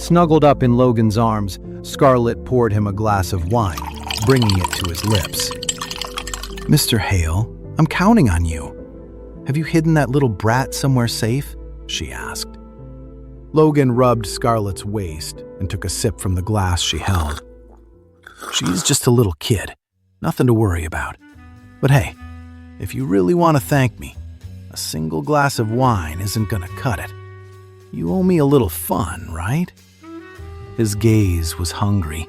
Snuggled up in Logan's arms, Scarlett poured him a glass of wine, bringing it to his lips. "Mr. Hale, I'm counting on you. Have you hidden that little brat somewhere safe?" she asked. Logan rubbed Scarlett's waist and took a sip from the glass she held. "She's just a little kid, nothing to worry about. But hey, if you really want to thank me, a single glass of wine isn't gonna cut it. You owe me a little fun, right?" His gaze was hungry,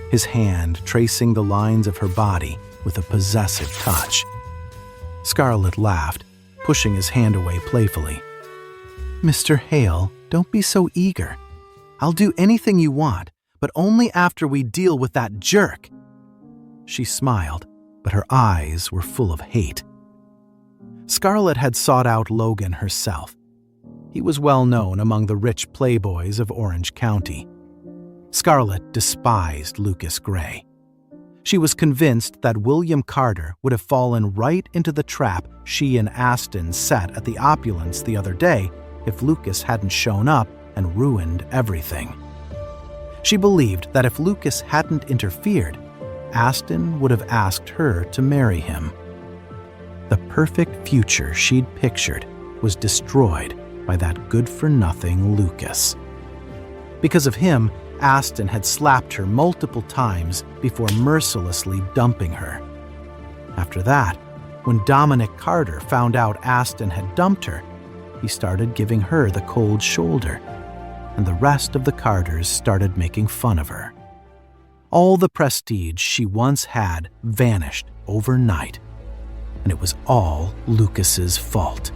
his hand tracing the lines of her body with a possessive touch. Scarlett laughed, pushing his hand away playfully. "Mr. Hale, don't be so eager. I'll do anything you want, but only after we deal with that jerk." She smiled, but her eyes were full of hate. Scarlett had sought out Logan herself. He was well known among the rich playboys of Orange County. Scarlett despised Lucas Gray. She was convinced that William Carter would have fallen right into the trap she and Aston set at the Opulence the other day if Lucas hadn't shown up and ruined everything. She believed that if Lucas hadn't interfered, Aston would have asked her to marry him. The perfect future she'd pictured was destroyed by that good-for-nothing Lucas. Because of him, Aston had slapped her multiple times before mercilessly dumping her. After that, when Dominic Carter found out Aston had dumped her, he started giving her the cold shoulder, and the rest of the Carters started making fun of her. All the prestige she once had vanished overnight, and it was all Lucas's fault.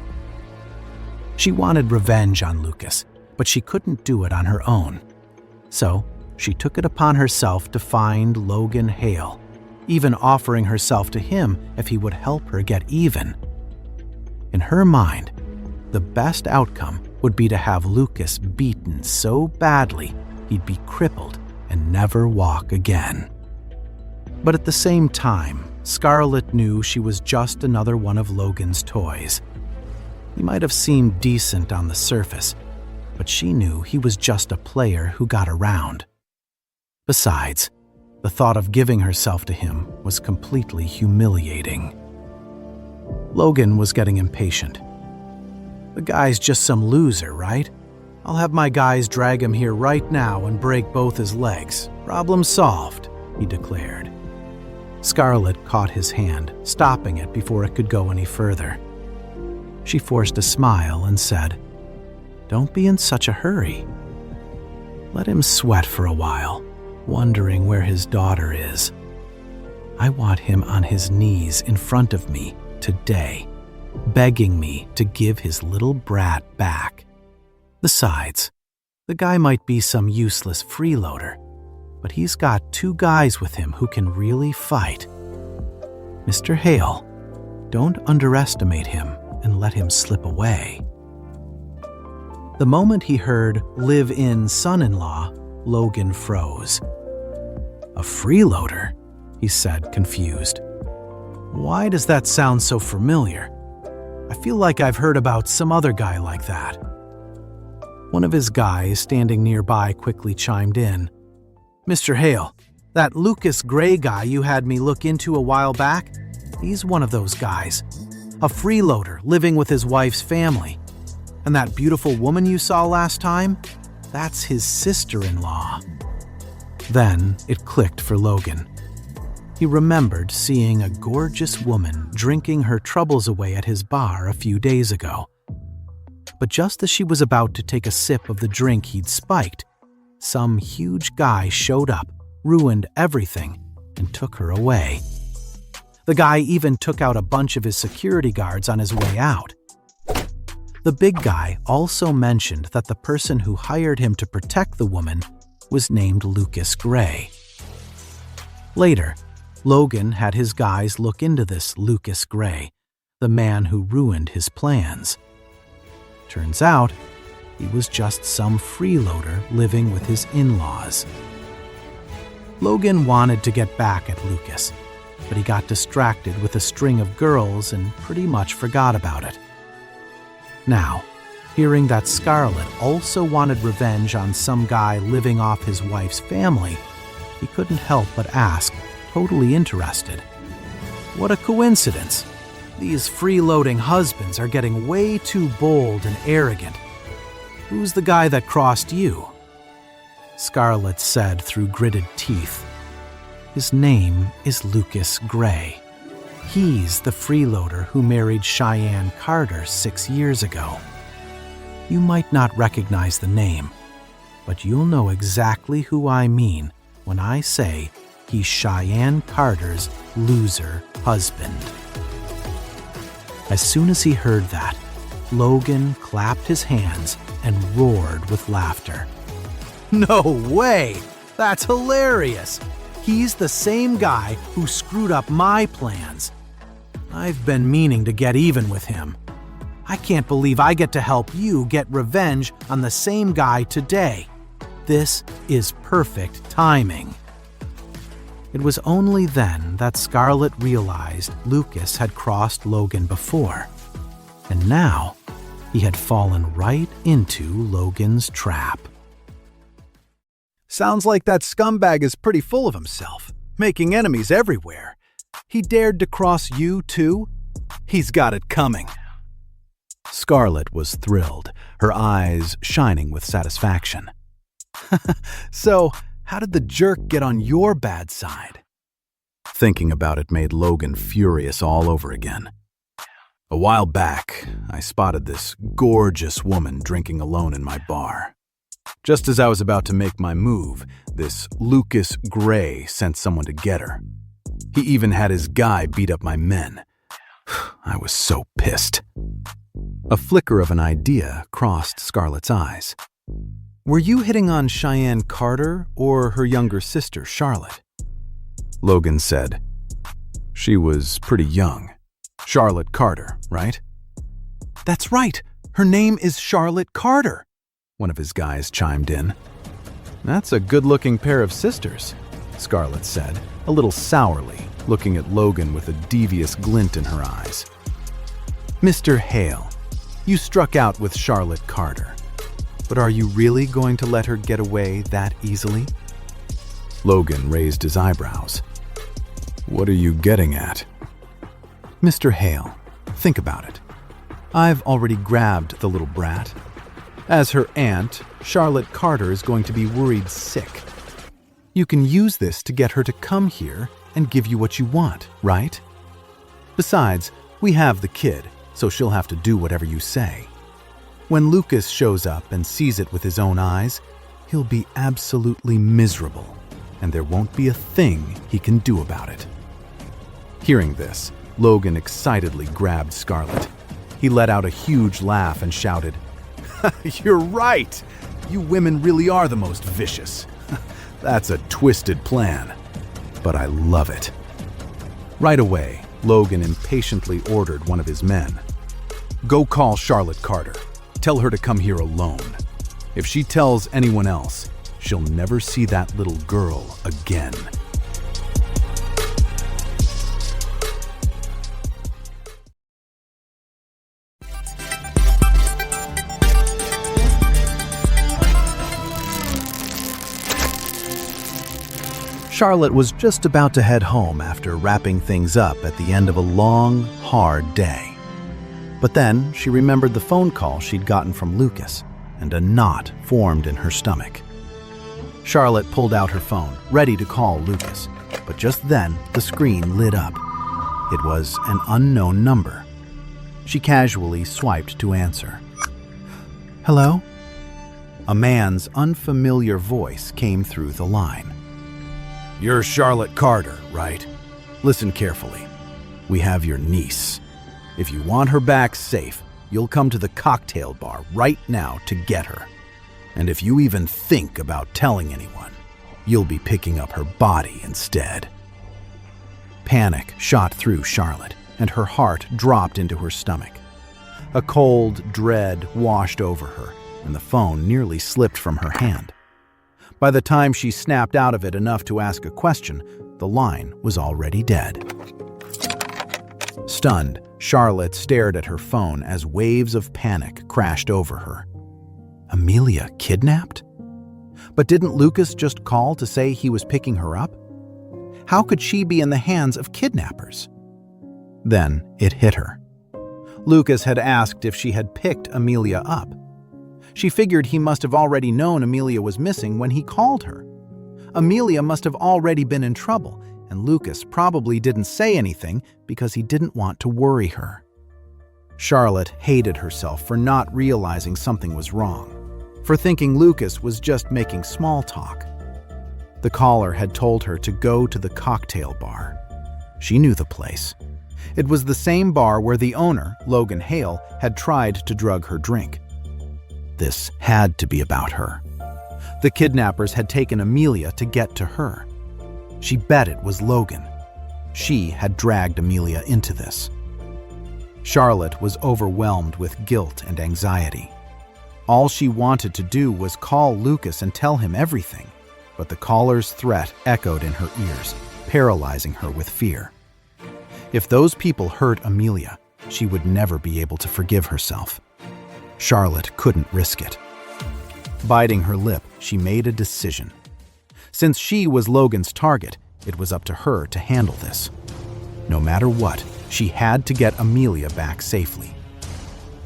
She wanted revenge on Lucas, but she couldn't do it on her own. So she took it upon herself to find Logan Hale, even offering herself to him if he would help her get even. In her mind, the best outcome would be to have Lucas beaten so badly he'd be crippled and never walk again. But at the same time, Scarlett knew she was just another one of Logan's toys. He might have seemed decent on the surface, but she knew he was just a player who got around. Besides, the thought of giving herself to him was completely humiliating. Logan was getting impatient. "The guy's just some loser, right? I'll have my guys drag him here right now and break both his legs. Problem solved," he declared. Scarlett caught his hand, stopping it before it could go any further. She forced a smile and said, "Don't be in such a hurry. Let him sweat for a while, wondering where his daughter is. I want him on his knees in front of me today, begging me to give his little brat back. Besides, the guy might be some useless freeloader, but he's got 2 guys with him who can really fight. Mr. Hale, don't underestimate him and let him slip away." The moment he heard live-in son-in-law, Logan froze. "A freeloader?" he said, confused. "Why does that sound so familiar? I feel like I've heard about some other guy like that." One of his guys standing nearby quickly chimed in. "Mr. Hale, that Lucas Gray guy you had me look into a while back, he's one of those guys. A freeloader living with his wife's family. And that beautiful woman you saw last time? That's his sister-in-law." Then it clicked for Logan. He remembered seeing a gorgeous woman drinking her troubles away at his bar a few days ago. But just as she was about to take a sip of the drink he'd spiked, some huge guy showed up, ruined everything, and took her away. The guy even took out a bunch of his security guards on his way out. The big guy also mentioned that the person who hired him to protect the woman was named Lucas Gray. Later, Logan had his guys look into this Lucas Gray, the man who ruined his plans. Turns out, he was just some freeloader living with his in-laws. Logan wanted to get back at Lucas, but he got distracted with a string of girls and pretty much forgot about it. Now, Hearing that Scarlett also wanted revenge on some guy living off his wife's family, he couldn't help but ask, totally interested. What a coincidence. These freeloading husbands are getting way too bold and arrogant. Who's the guy that crossed you? Scarlett said through gritted teeth. His name is Lucas Gray. He's the freeloader who married Cheyenne Carter 6 years ago. You might not recognize the name, but you'll know exactly who I mean when I say he's Cheyenne Carter's loser husband. As soon as he heard that, Logan clapped his hands and roared with laughter. No way! That's hilarious! He's the same guy who screwed up my plans. I've been meaning to get even with him. I can't believe I get to help you get revenge on the same guy today. This is perfect timing. It was only then that Scarlett realized Lucas had crossed Logan before, and now he had fallen right into Logan's trap. Sounds like that scumbag is pretty full of himself, making enemies everywhere. He dared to cross you too? He's got it coming. Scarlett was thrilled, her eyes shining with satisfaction. So, how did the jerk get on your bad side? Thinking about it made Logan furious all over again. A while back, I spotted this gorgeous woman drinking alone in my bar. Just as I was about to make my move, this Lucas Gray sent someone to get her. He even had his guy beat up my men. I was so pissed. A flicker of an idea crossed Scarlett's eyes. Were you hitting on Cheyenne Carter or her younger sister, Charlotte? Logan said, She was pretty young. Charlotte Carter, right? That's right. Her name is Charlotte Carter, one of his guys chimed in. That's a good-looking pair of sisters, Scarlett said, a little sourly, looking at Logan with a devious glint in her eyes. Mr. Hale, you struck out with Charlotte Carter, but are you really going to let her get away that easily? Logan raised his eyebrows. What are you getting at? Mr. Hale, think about it. I've already grabbed the little brat. As her aunt, Charlotte Carter is going to be worried sick. You can use this to get her to come here and give you what you want, right? Besides, we have the kid, so she'll have to do whatever you say. When Lucas shows up and sees it with his own eyes, he'll be absolutely miserable, and there won't be a thing he can do about it. Hearing this, Logan excitedly grabbed Scarlett. He let out a huge laugh and shouted, You're right! You women really are the most vicious. That's a twisted plan, but I love it. Right away, Logan impatiently ordered one of his men. Go call Charlotte Carter. Tell her to come here alone. If she tells anyone else, she'll never see that little girl again. Charlotte was just about to head home after wrapping things up at the end of a long, hard day. But then she remembered the phone call she'd gotten from Lucas, and a knot formed in her stomach. Charlotte pulled out her phone, ready to call Lucas, but just then the screen lit up. It was an unknown number. She casually swiped to answer. Hello? A man's unfamiliar voice came through the line. You're Charlotte Carter, right? Listen carefully. We have your niece. If you want her back safe, you'll come to the cocktail bar right now to get her. And if you even think about telling anyone, you'll be picking up her body instead. Panic shot through Charlotte, and her heart dropped into her stomach. A cold dread washed over her, and the phone nearly slipped from her hand. By the time she snapped out of it enough to ask a question, the line was already dead. Stunned, Charlotte stared at her phone as waves of panic crashed over her. Amelia kidnapped? But didn't Lucas just call to say he was picking her up? How could she be in the hands of kidnappers? Then it hit her. Lucas had asked if she had picked Amelia up. She figured he must have already known Amelia was missing when he called her. Amelia must have already been in trouble, and Lucas probably didn't say anything because he didn't want to worry her. Charlotte hated herself for not realizing something was wrong, for thinking Lucas was just making small talk. The caller had told her to go to the cocktail bar. She knew the place. It was the same bar where the owner, Logan Hale, had tried to drug her drink. This had to be about her. The kidnappers had taken Amelia to get to her. She bet it was Logan. She had dragged Amelia into this. Charlotte was overwhelmed with guilt and anxiety. All she wanted to do was call Lucas and tell him everything, but the caller's threat echoed in her ears, paralyzing her with fear. If those people hurt Amelia, she would never be able to forgive herself. Charlotte couldn't risk it. Biting her lip, she made a decision. Since she was Logan's target, it was up to her to handle this. No matter what, she had to get Amelia back safely.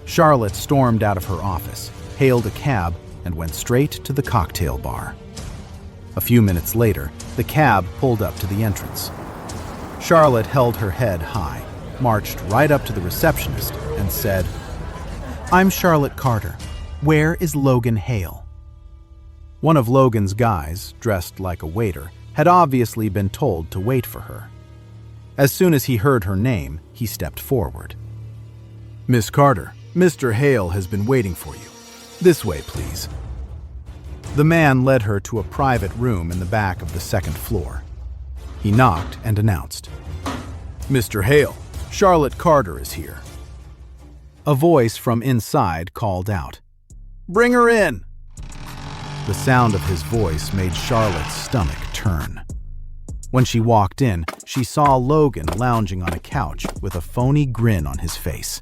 Charlotte stormed out of her office, hailed a cab, and went straight to the cocktail bar. A few minutes later, the cab pulled up to the entrance. Charlotte held her head high, marched right up to the receptionist, and said, "I'm Charlotte Carter. Where is Logan Hale?" One of Logan's guys, dressed like a waiter, had obviously been told to wait for her. As soon as he heard her name, he stepped forward. "Miss Carter, Mr. Hale has been waiting for you. This way, please." The man led her to a private room in the back of the second floor. He knocked and announced, "Mr. Hale, Charlotte Carter is here." A voice from inside called out, "Bring her in!" The sound of his voice made Charlotte's stomach turn. When she walked in, she saw Logan lounging on a couch with a phony grin on his face.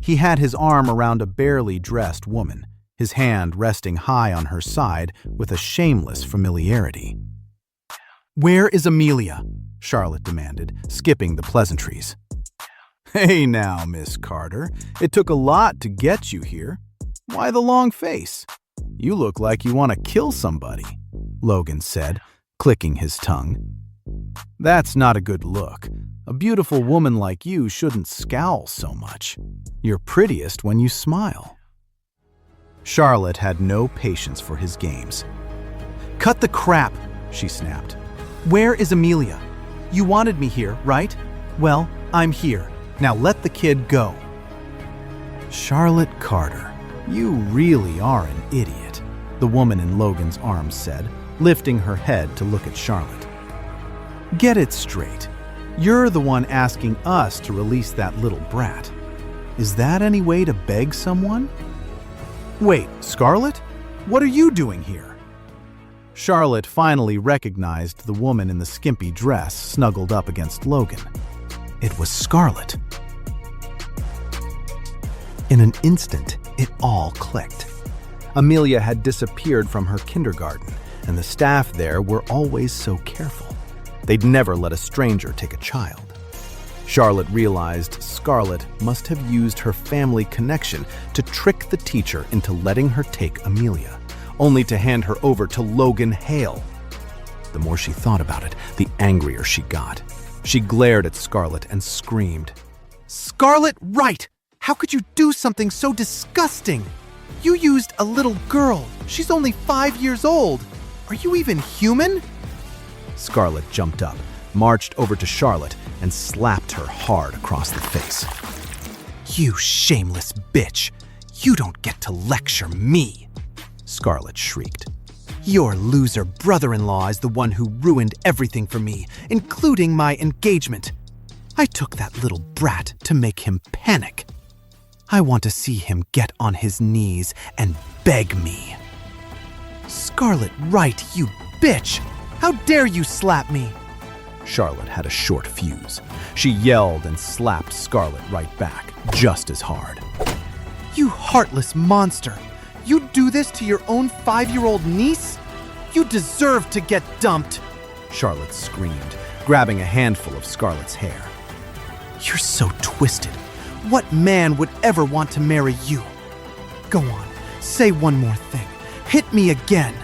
He had his arm around a barely dressed woman, his hand resting high on her side with a shameless familiarity. "Where is Amelia?" Charlotte demanded, skipping the pleasantries. "Hey now, Miss Carter, it took a lot to get you here. Why the long face? You look like you want to kill somebody," Logan said, clicking his tongue. "That's not a good look. A beautiful woman like you shouldn't scowl so much. You're prettiest when you smile." Charlotte had no patience for his games. "Cut the crap," she snapped. "Where is Amelia? You wanted me here, right? Well, I'm here. Now let the kid go." "Charlotte Carter, you really are an idiot," the woman in Logan's arms said, lifting her head to look at Charlotte. "Get it straight. You're the one asking us to release that little brat. Is that any way to beg someone?" "Wait, Scarlett? What are you doing here?" Charlotte finally recognized the woman in the skimpy dress snuggled up against Logan. It was Scarlett. In an instant, it all clicked. Amelia had disappeared from her kindergarten, and the staff there were always so careful. They'd never let a stranger take a child. Charlotte realized Scarlett must have used her family connection to trick the teacher into letting her take Amelia, only to hand her over to Logan Hale. The more she thought about it, the angrier she got. She glared at Scarlett and screamed, "Scarlett Wright! How could you do something so disgusting? You used a little girl. She's only 5 years old. Are you even human?" Scarlett jumped up, marched over to Charlotte, and slapped her hard across the face. "You shameless bitch! You don't get to lecture me!" Scarlett shrieked. "Your loser brother-in-law is the one who ruined everything for me, including my engagement. I took that little brat to make him panic. I want to see him get on his knees and beg me." "Scarlett Wright, you bitch! How dare you slap me?" Charlotte had a short fuse. She yelled and slapped Scarlet right back, just as hard. You heartless monster! You'd do this to your own 5-year-old niece? You deserve to get dumped! Charlotte screamed, grabbing a handful of Scarlet's hair. You're so twisted. What man would ever want to marry you? Go on, say one more thing. Hit me again.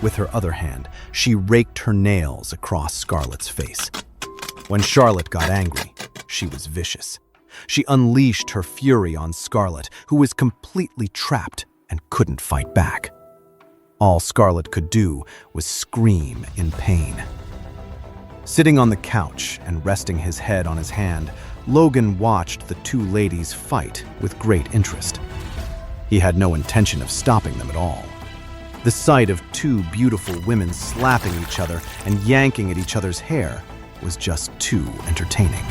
With her other hand, she raked her nails across Scarlet's face. When Charlotte got angry, she was vicious. She unleashed her fury on Scarlet, who was completely trapped and couldn't fight back. All Scarlet could do was scream in pain. Sitting on the couch and resting his head on his hand, Logan watched the two ladies fight with great interest. He had no intention of stopping them at all. The sight of two beautiful women slapping each other and yanking at each other's hair was just too entertaining.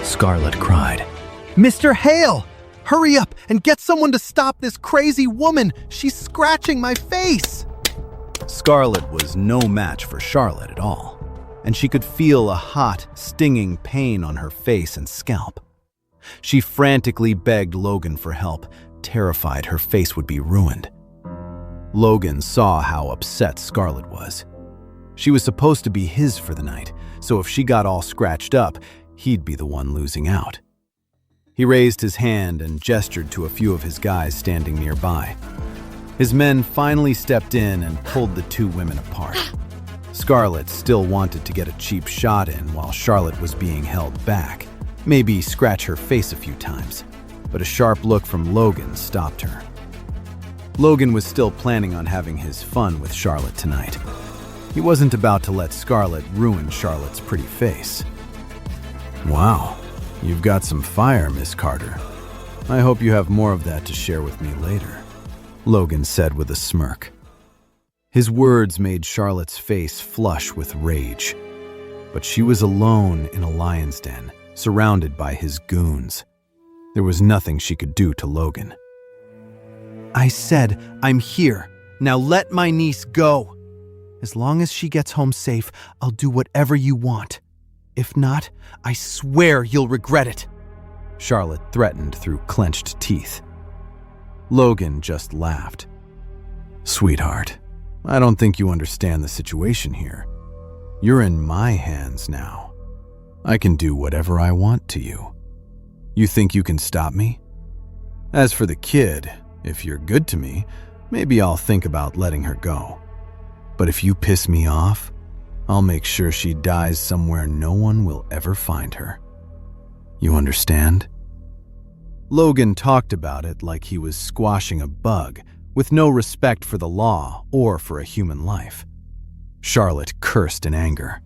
Scarlet cried. Mr. Hale! Hurry up and get someone to stop this crazy woman! She's scratching my face! Scarlet was no match for Charlotte at all, and she could feel a hot, stinging pain on her face and scalp. She frantically begged Logan for help, terrified her face would be ruined. Logan saw how upset Scarlet was. She was supposed to be his for the night, so if she got all scratched up, he'd be the one losing out. He raised his hand and gestured to a few of his guys standing nearby. His men finally stepped in and pulled the two women apart. Scarlet still wanted to get a cheap shot in while Charlotte was being held back, maybe scratch her face a few times, but a sharp look from Logan stopped her. Logan was still planning on having his fun with Charlotte tonight. He wasn't about to let Scarlet ruin Charlotte's pretty face. Wow, you've got some fire, Miss Carter. I hope you have more of that to share with me later, Logan said with a smirk. His words made Charlotte's face flush with rage. But she was alone in a lion's den, surrounded by his goons. There was nothing she could do to Logan. I said, I'm here. Now let my niece go. As long as she gets home safe, I'll do whatever you want. If not, I swear you'll regret it. Charlotte threatened through clenched teeth. Logan just laughed. Sweetheart, I don't think you understand the situation here. You're in my hands now. I can do whatever I want to you. You think you can stop me? As for the kid, if you're good to me, maybe I'll think about letting her go. But if you piss me off, I'll make sure she dies somewhere no one will ever find her. You understand? Logan talked about it like he was squashing a bug, with no respect for the law or for a human life. Charlotte cursed in anger.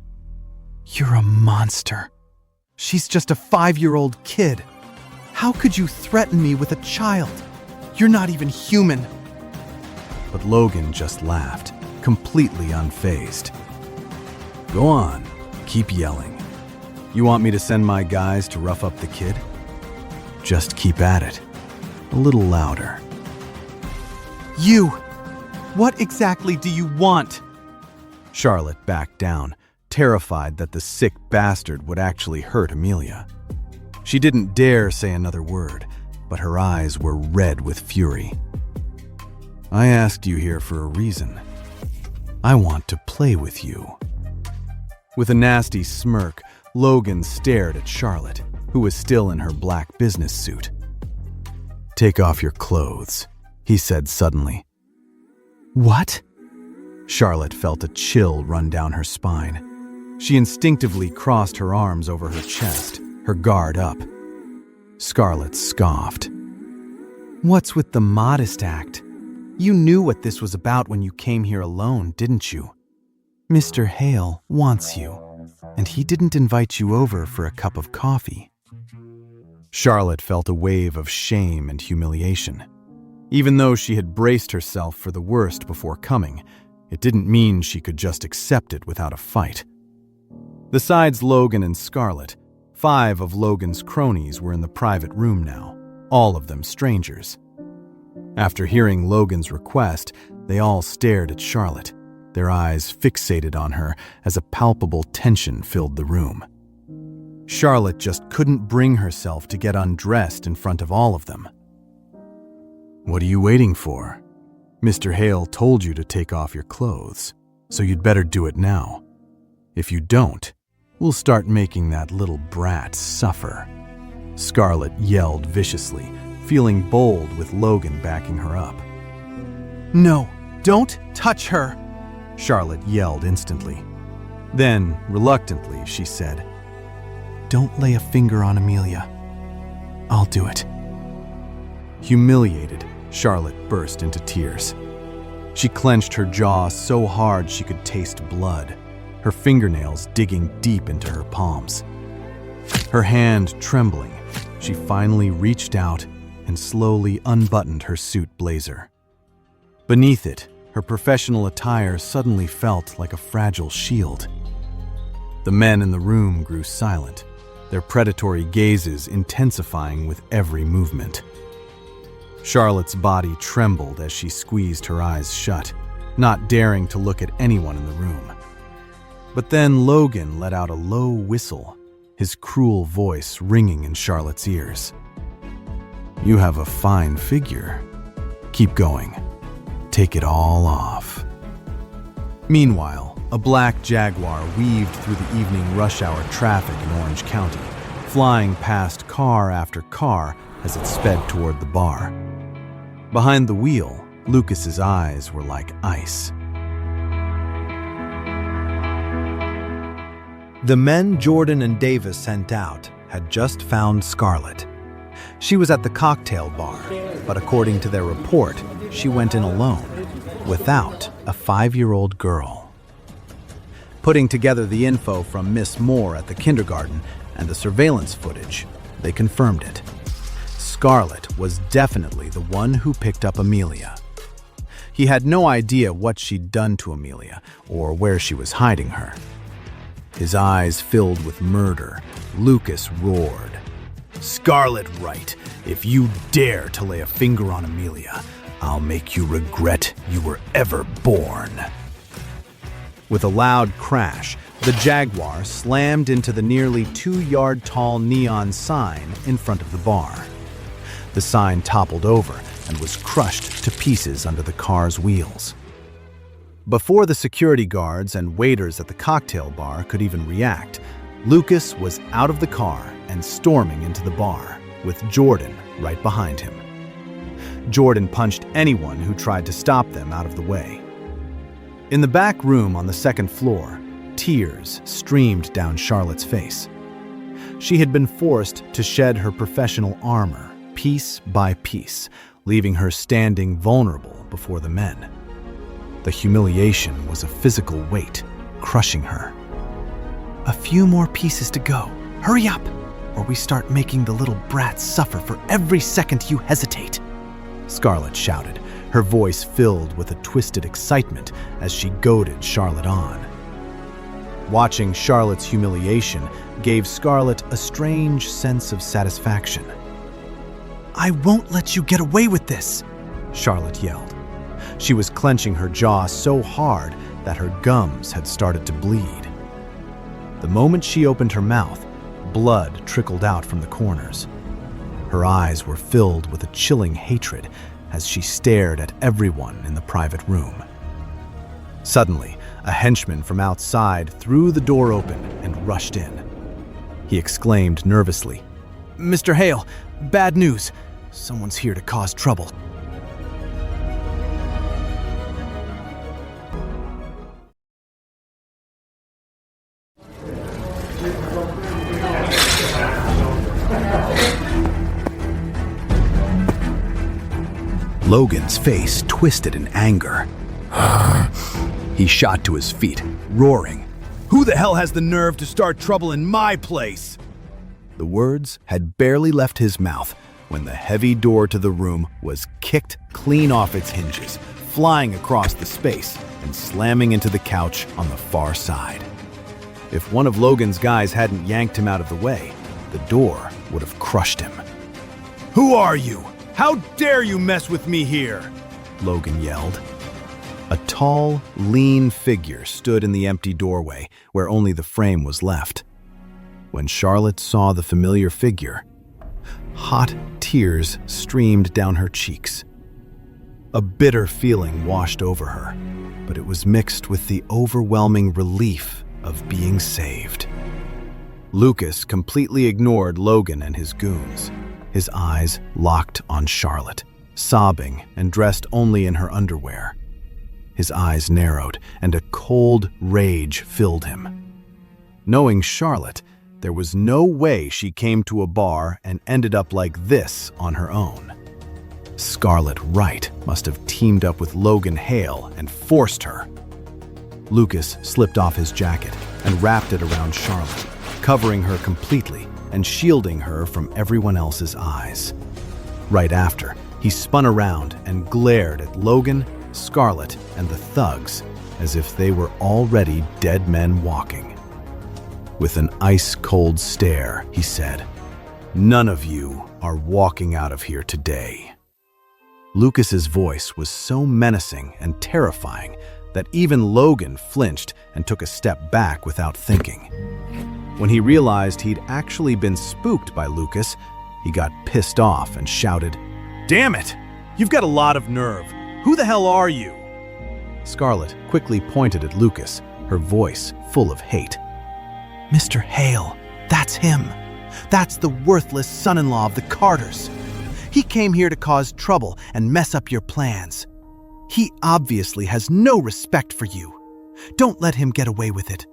You're a monster. She's just a 5-year-old kid. How could you threaten me with a child? You're not even human. But Logan just laughed, completely unfazed. Go on, keep yelling. You want me to send my guys to rough up the kid? Just keep at it. A little louder. You! What exactly do you want? Charlotte backed down, terrified that the sick bastard would actually hurt Amelia. She didn't dare say another word, but her eyes were red with fury. I asked you here for a reason. I want to play with you. With a nasty smirk, Logan stared at Charlotte, who was still in her black business suit. Take off your clothes, he said suddenly. What? Charlotte felt a chill run down her spine. She instinctively crossed her arms over her chest, her guard up. Scarlet scoffed. What's with the modest act? You knew what this was about when you came here alone, didn't you? Mr. Hale wants you, and he didn't invite you over for a cup of coffee. Charlotte felt a wave of shame and humiliation. Even though she had braced herself for the worst before coming, it didn't mean she could just accept it without a fight. Besides Logan and Scarlett, 5 of Logan's cronies were in the private room now, all of them strangers. After hearing Logan's request, they all stared at Charlotte, their eyes fixated on her as a palpable tension filled the room. Charlotte just couldn't bring herself to get undressed in front of all of them. "What are you waiting for? Mr. Hale told you to take off your clothes, so you'd better do it now. If you don't, we'll start making that little brat suffer," Scarlett yelled viciously, feeling bold with Logan backing her up. "No, don't touch her," Charlotte yelled instantly. Then, reluctantly, she said, "Don't lay a finger on Amelia. I'll do it." Humiliated, Charlotte burst into tears. She clenched her jaw so hard she could taste blood, her fingernails digging deep into her palms. Her hand trembling, she finally reached out and slowly unbuttoned her suit blazer. Beneath it, her professional attire suddenly felt like a fragile shield. The men in the room grew silent, their predatory gazes intensifying with every movement. Charlotte's body trembled as she squeezed her eyes shut, not daring to look at anyone in the room. But then Logan let out a low whistle, his cruel voice ringing in Charlotte's ears. "You have a fine figure. Keep going. Take it all off." Meanwhile, a black Jaguar weaved through the evening rush hour traffic in Orange County, flying past car after car as it sped toward the bar. Behind the wheel, Lucas's eyes were like ice. The men Jordan and Davis sent out had just found Scarlett. She was at the cocktail bar, but according to their report, she went in alone, without a 5-year-old girl. Putting together the info from Miss Moore at the kindergarten and the surveillance footage, they confirmed it. Scarlett was definitely the one who picked up Amelia. He had no idea what she'd done to Amelia or where she was hiding her. His eyes filled with murder, Lucas roared, "Scarlett Wright, if you dare to lay a finger on Amelia, I'll make you regret you were ever born." With a loud crash, the Jaguar slammed into the nearly 2-yard-tall neon sign in front of the bar. The sign toppled over and was crushed to pieces under the car's wheels. Before the security guards and waiters at the cocktail bar could even react, Lucas was out of the car and storming into the bar, with Jordan right behind him. Jordan punched anyone who tried to stop them out of the way. In the back room on the second floor, tears streamed down Charlotte's face. She had been forced to shed her professional armor, piece by piece, leaving her standing vulnerable before the men. The humiliation was a physical weight, crushing her. "A few more pieces to go. Hurry up, or we start making the little brats suffer for every second you hesitate," Scarlett shouted, her voice filled with a twisted excitement as she goaded Charlotte on. Watching Charlotte's humiliation gave Scarlett a strange sense of satisfaction. "I won't let you get away with this," Charlotte yelled. She was clenching her jaw so hard that her gums had started to bleed. The moment she opened her mouth, blood trickled out from the corners. Her eyes were filled with a chilling hatred as she stared at everyone in the private room. Suddenly, a henchman from outside threw the door open and rushed in. He exclaimed nervously, "Mr. Hale, bad news. Someone's here to cause trouble." Logan's face twisted in anger. He shot to his feet, roaring, "Who the hell has the nerve to start trouble in my place?" The words had barely left his mouth when the heavy door to the room was kicked clean off its hinges, flying across the space and slamming into the couch on the far side. If one of Logan's guys hadn't yanked him out of the way, the door would have crushed him. "Who are you? How dare you mess with me here?" Logan yelled. A tall, lean figure stood in the empty doorway where only the frame was left. When Charlotte saw the familiar figure, hot tears streamed down her cheeks. A bitter feeling washed over her, but it was mixed with the overwhelming relief of being saved. Lucas completely ignored Logan and his goons, his eyes locked on Charlotte, sobbing and dressed only in her underwear. His eyes narrowed, and a cold rage filled him. Knowing Charlotte, there was no way she came to a bar and ended up like this on her own. Scarlet Wright must have teamed up with Logan Hale and forced her. Lucas slipped off his jacket and wrapped it around Charlotte, covering her completely and shielding her from everyone else's eyes. Right after, he spun around and glared at Logan, Scarlet, and the thugs as if they were already dead men walking. With an ice-cold stare, he said, "None of you are walking out of here today." Lucas's voice was so menacing and terrifying that even Logan flinched and took a step back without thinking. When he realized he'd actually been spooked by Lucas, he got pissed off and shouted, "Damn it! You've got a lot of nerve. Who the hell are you?" Scarlet quickly pointed at Lucas, her voice full of hate. "Mr. Hale, that's him. That's the worthless son-in-law of the Carters. He came here to cause trouble and mess up your plans. He obviously has no respect for you. Don't let him get away with it.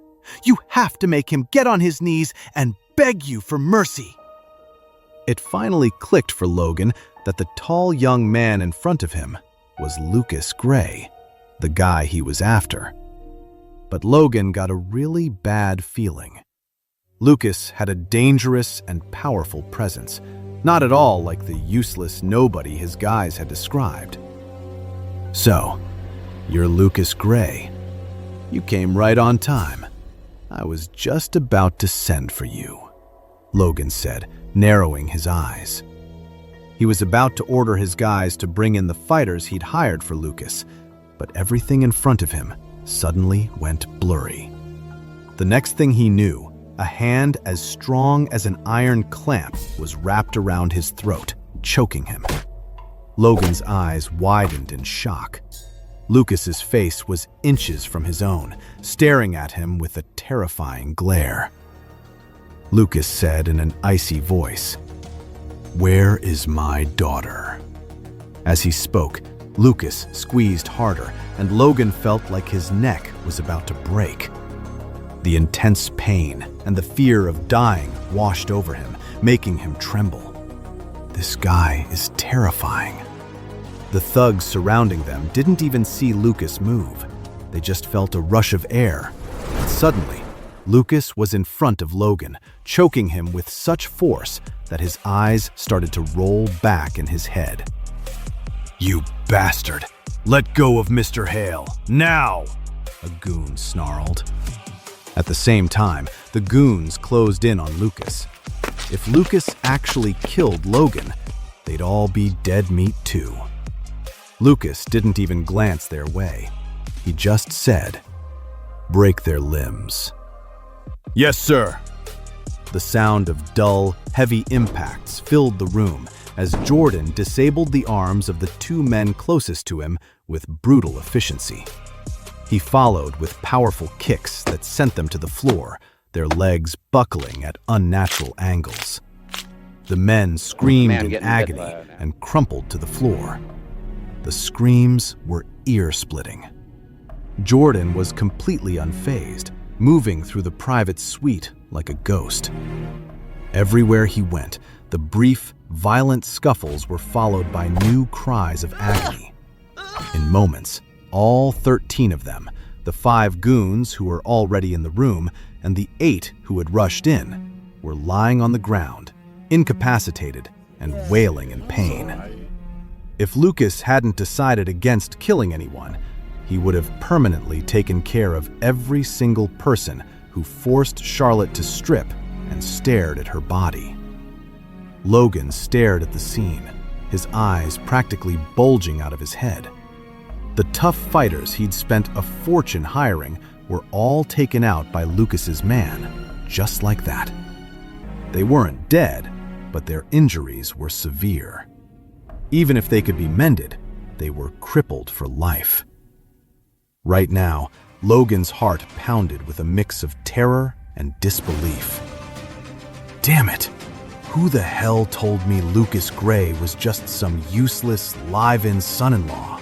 You have to make him get on his knees and beg you for mercy." It finally clicked for Logan that the tall young man in front of him was Lucas Gray, the guy he was after. But Logan got a really bad feeling. Lucas had a dangerous and powerful presence, not at all like the useless nobody his guys had described. "So, you're Lucas Gray. You came right on time. I was just about to send for you," Logan said, narrowing his eyes. He was about to order his guys to bring in the fighters he'd hired for Lucas, but everything in front of him suddenly went blurry. The next thing he knew, a hand as strong as an iron clamp was wrapped around his throat, choking him. Logan's eyes widened in shock. Lucas's face was inches from his own, staring at him with a terrifying glare. Lucas said in an icy voice, "Where is my daughter?" As he spoke, Lucas squeezed harder, and Logan felt like his neck was about to break. The intense pain and the fear of dying washed over him, making him tremble. This guy is terrifying. The thugs surrounding them didn't even see Lucas move. They just felt a rush of air. And suddenly, Lucas was in front of Logan, choking him with such force that his eyes started to roll back in his head. "You bastard! Let go of Mr. Hale, now!" a goon snarled. At the same time, the goons closed in on Lucas. If Lucas actually killed Logan, they'd all be dead meat too. Lucas didn't even glance their way. He just said, "Break their limbs." "Yes, sir." The sound of dull, heavy impacts filled the room as Jordan disabled the arms of the two men closest to him with brutal efficiency. He followed with powerful kicks that sent them to the floor, their legs buckling at unnatural angles. The men screamed in agony and crumpled to the floor. The screams were ear-splitting. Jordan was completely unfazed, moving through the private suite like a ghost. Everywhere he went, the brief, violent scuffles were followed by new cries of agony. In moments, all 13 of them, the 5 goons who were already in the room and the 8 who had rushed in, were lying on the ground, incapacitated and wailing in pain. If Lucas hadn't decided against killing anyone, he would have permanently taken care of every single person who who forced Charlotte to strip and stared at her body. Logan stared at the scene, his eyes practically bulging out of his head. The tough fighters he'd spent a fortune hiring were all taken out by Lucas's man, just like that. They weren't dead, but their injuries were severe. Even if they could be mended, they were crippled for life. Right now, Logan's heart pounded with a mix of terror and disbelief. Damn it! Who the hell told me Lucas Gray was just some useless, live-in son-in-law?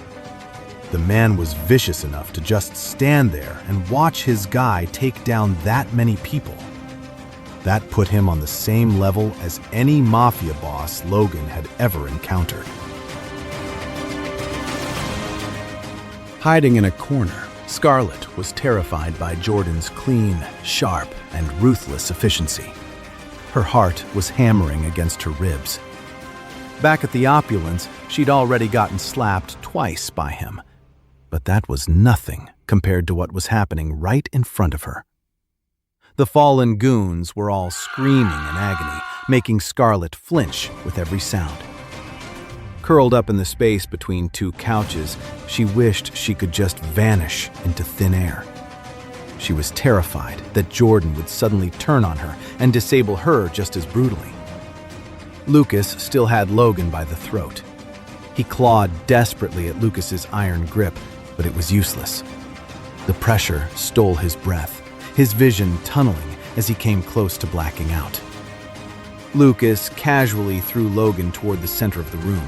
The man was vicious enough to just stand there and watch his guy take down that many people. That put him on the same level as any mafia boss Logan had ever encountered. Hiding in a corner, Scarlett was terrified by Jordan's clean, sharp, and ruthless efficiency. Her heart was hammering against her ribs. Back at the Opulence, she'd already gotten slapped twice by him. But that was nothing compared to what was happening right in front of her. The fallen goons were all screaming in agony, making Scarlett flinch with every sound. Curled up in the space between two couches, she wished she could just vanish into thin air. She was terrified that Jordan would suddenly turn on her and disable her just as brutally. Lucas still had Logan by the throat. He clawed desperately at Lucas's iron grip, but it was useless. The pressure stole his breath, his vision tunneling as he came close to blacking out. Lucas casually threw Logan toward the center of the room.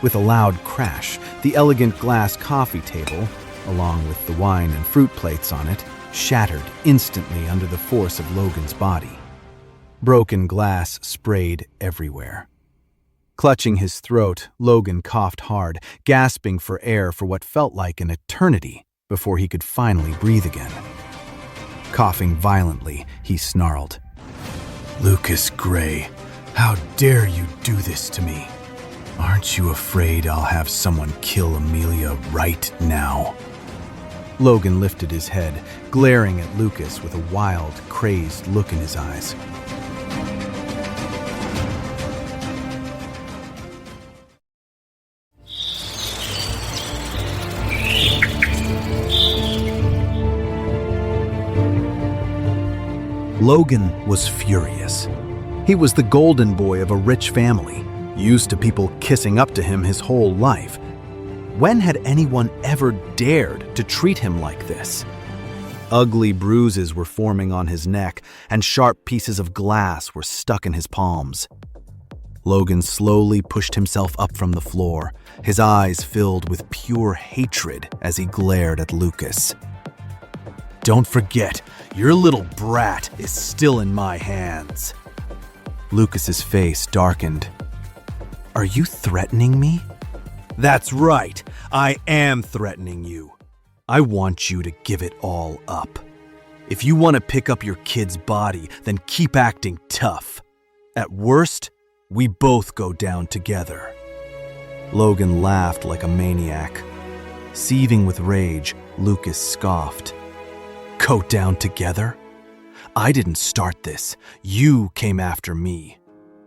With a loud crash, the elegant glass coffee table, along with the wine and fruit plates on it, shattered instantly under the force of Logan's body. Broken glass sprayed everywhere. Clutching his throat, Logan coughed hard, gasping for air for what felt like an eternity before he could finally breathe again. Coughing violently, he snarled, "Lucas Gray, how dare you do this to me? Aren't you afraid I'll have someone kill Amelia right now?" Logan lifted his head, glaring at Lucas with a wild, crazed look in his eyes. Logan was furious. He was the golden boy of a rich family, used to people kissing up to him his whole life. When had anyone ever dared to treat him like this? Ugly bruises were forming on his neck, and sharp pieces of glass were stuck in his palms. Logan slowly pushed himself up from the floor, his eyes filled with pure hatred as he glared at Lucas. "Don't forget, your little brat is still in my hands." Lucas's face darkened. "Are you threatening me?" "That's right, I am threatening you. I want you to give it all up. If you want to pick up your kid's body, then keep acting tough. At worst, we both go down together." Logan laughed like a maniac. Seething with rage, Lucas scoffed. "Go down together? I didn't start this. You came after me.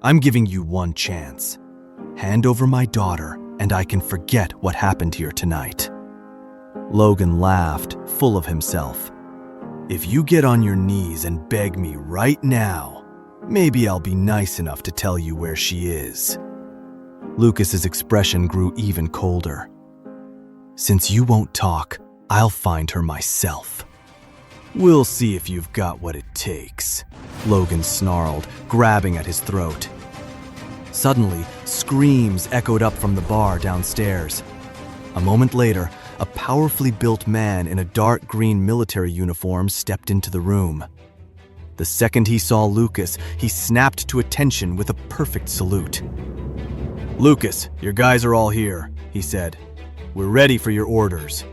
I'm giving you one chance. Hand over my daughter, and I can forget what happened here tonight." Logan laughed, full of himself. "If you get on your knees and beg me right now, maybe I'll be nice enough to tell you where she is." Lucas's expression grew even colder. "Since you won't talk, I'll find her myself." "We'll see if you've got what it takes," Logan snarled, grabbing at his throat. Suddenly, screams echoed up from the bar downstairs. A moment later, a powerfully built man in a dark green military uniform stepped into the room. The second he saw Lucas, he snapped to attention with a perfect salute. "Lucas, your guys are all here," he said. "We're ready for your orders."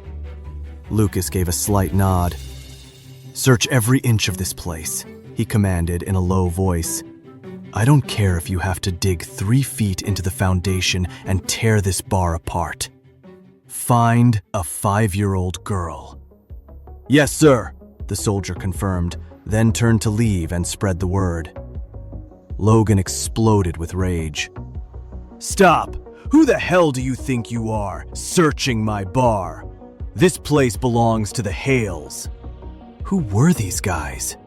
Lucas gave a slight nod. "Search every inch of this place," he commanded in a low voice. "I don't care if you have to dig 3 feet into the foundation and tear this bar apart. Find a 5-year-old girl." "Yes, sir," the soldier confirmed, then turned to leave and spread the word. Logan exploded with rage. "Stop! Who the hell do you think you are, searching my bar? This place belongs to the Hales." Who were these guys?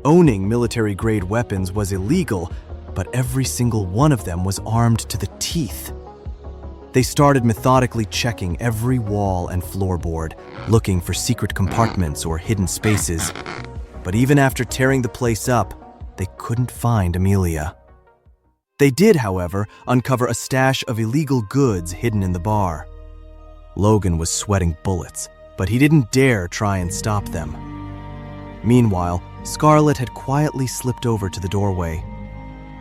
Owning military-grade weapons was illegal, but every single one of them was armed to the teeth. They started methodically checking every wall and floorboard, looking for secret compartments or hidden spaces. But even after tearing the place up, they couldn't find Amelia. They did, however, uncover a stash of illegal goods hidden in the bar. Logan was sweating bullets, but he didn't dare try and stop them. Meanwhile, Scarlett had quietly slipped over to the doorway.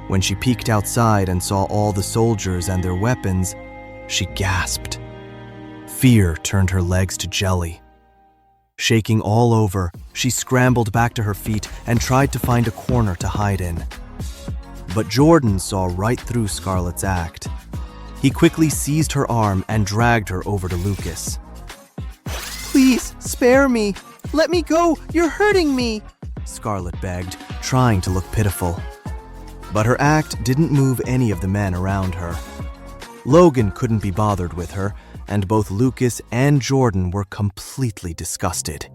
When she peeked outside and saw all the soldiers and their weapons, she gasped. Fear turned her legs to jelly. Shaking all over, she scrambled back to her feet and tried to find a corner to hide in. But Jordan saw right through Scarlett's act. He quickly seized her arm and dragged her over to Lucas. "Please, spare me. Let me go. You're hurting me," Scarlett begged, trying to look pitiful. But her act didn't move any of the men around her. Logan couldn't be bothered with her, and both Lucas and Jordan were completely disgusted.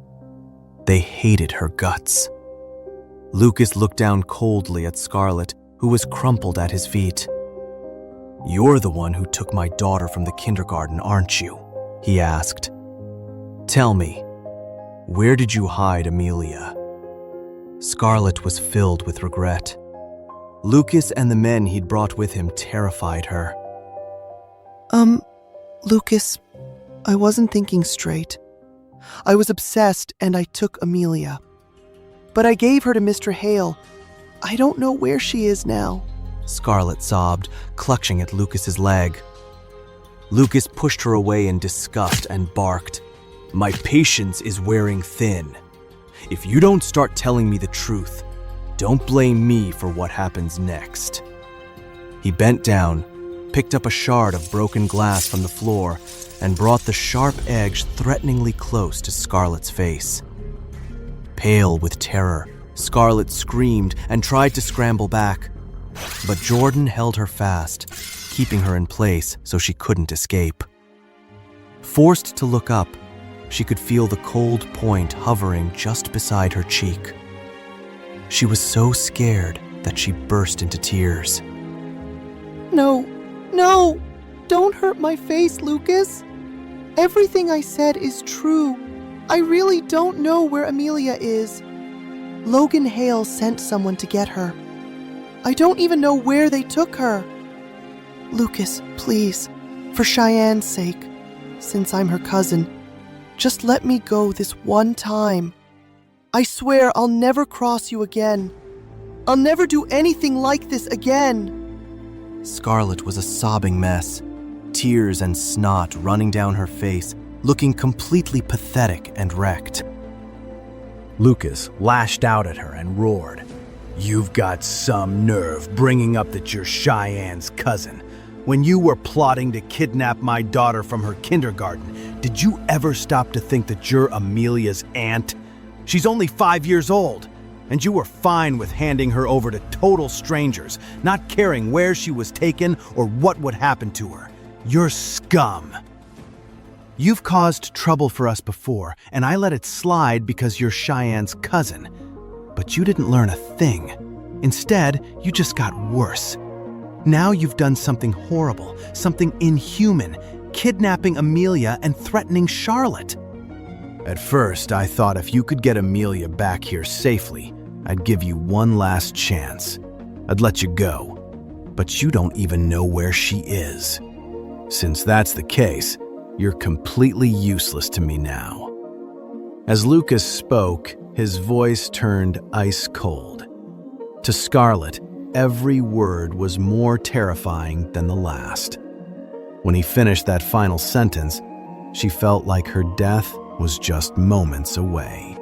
They hated her guts. Lucas looked down coldly at Scarlett, who was crumpled at his feet. "You're the one who took my daughter from the kindergarten, aren't you?" he asked. "Tell me, where did you hide Amelia?" Scarlett was filled with regret. Lucas and the men he'd brought with him terrified her. Lucas, I wasn't thinking straight. I was obsessed and I took Amelia. But I gave her to Mr. Hale. I don't know where she is now," Scarlett sobbed, clutching at Lucas's leg. Lucas pushed her away in disgust and barked, "My patience is wearing thin. If you don't start telling me the truth, don't blame me for what happens next." He bent down, picked up a shard of broken glass from the floor, and brought the sharp edge threateningly close to Scarlett's face. Pale with terror, Scarlett screamed and tried to scramble back, but Jordan held her fast, keeping her in place so she couldn't escape. Forced to look up, she could feel the cold point hovering just beside her cheek. She was so scared that she burst into tears. No, don't hurt my face, Lucas. Everything I said is true. I really don't know where Amelia is. Logan Hale sent someone to get her. I don't even know where they took her. Lucas, please, for Cheyenne's sake, since I'm her cousin, just let me go this one time. I swear I'll never cross you again. I'll never do anything like this again." Scarlett was a sobbing mess, tears and snot running down her face, looking completely pathetic and wrecked. Lucas lashed out at her and roared, "You've got some nerve bringing up that you're Cheyenne's cousin. When you were plotting to kidnap my daughter from her kindergarten, did you ever stop to think that you're Amelia's aunt? She's only 5 years old, and you were fine with handing her over to total strangers, not caring where she was taken or what would happen to her. You're scum. You've caused trouble for us before, and I let it slide because you're Cheyenne's cousin. But you didn't learn a thing. Instead, you just got worse. Now you've done something horrible, something inhuman, kidnapping Amelia and threatening Charlotte. At first, I thought if you could get Amelia back here safely, I'd give you one last chance. I'd let you go. But you don't even know where she is. Since that's the case, you're completely useless to me now." As Lucas spoke, his voice turned ice cold. To Scarlett, every word was more terrifying than the last. When he finished that final sentence, she felt like her death was just moments away.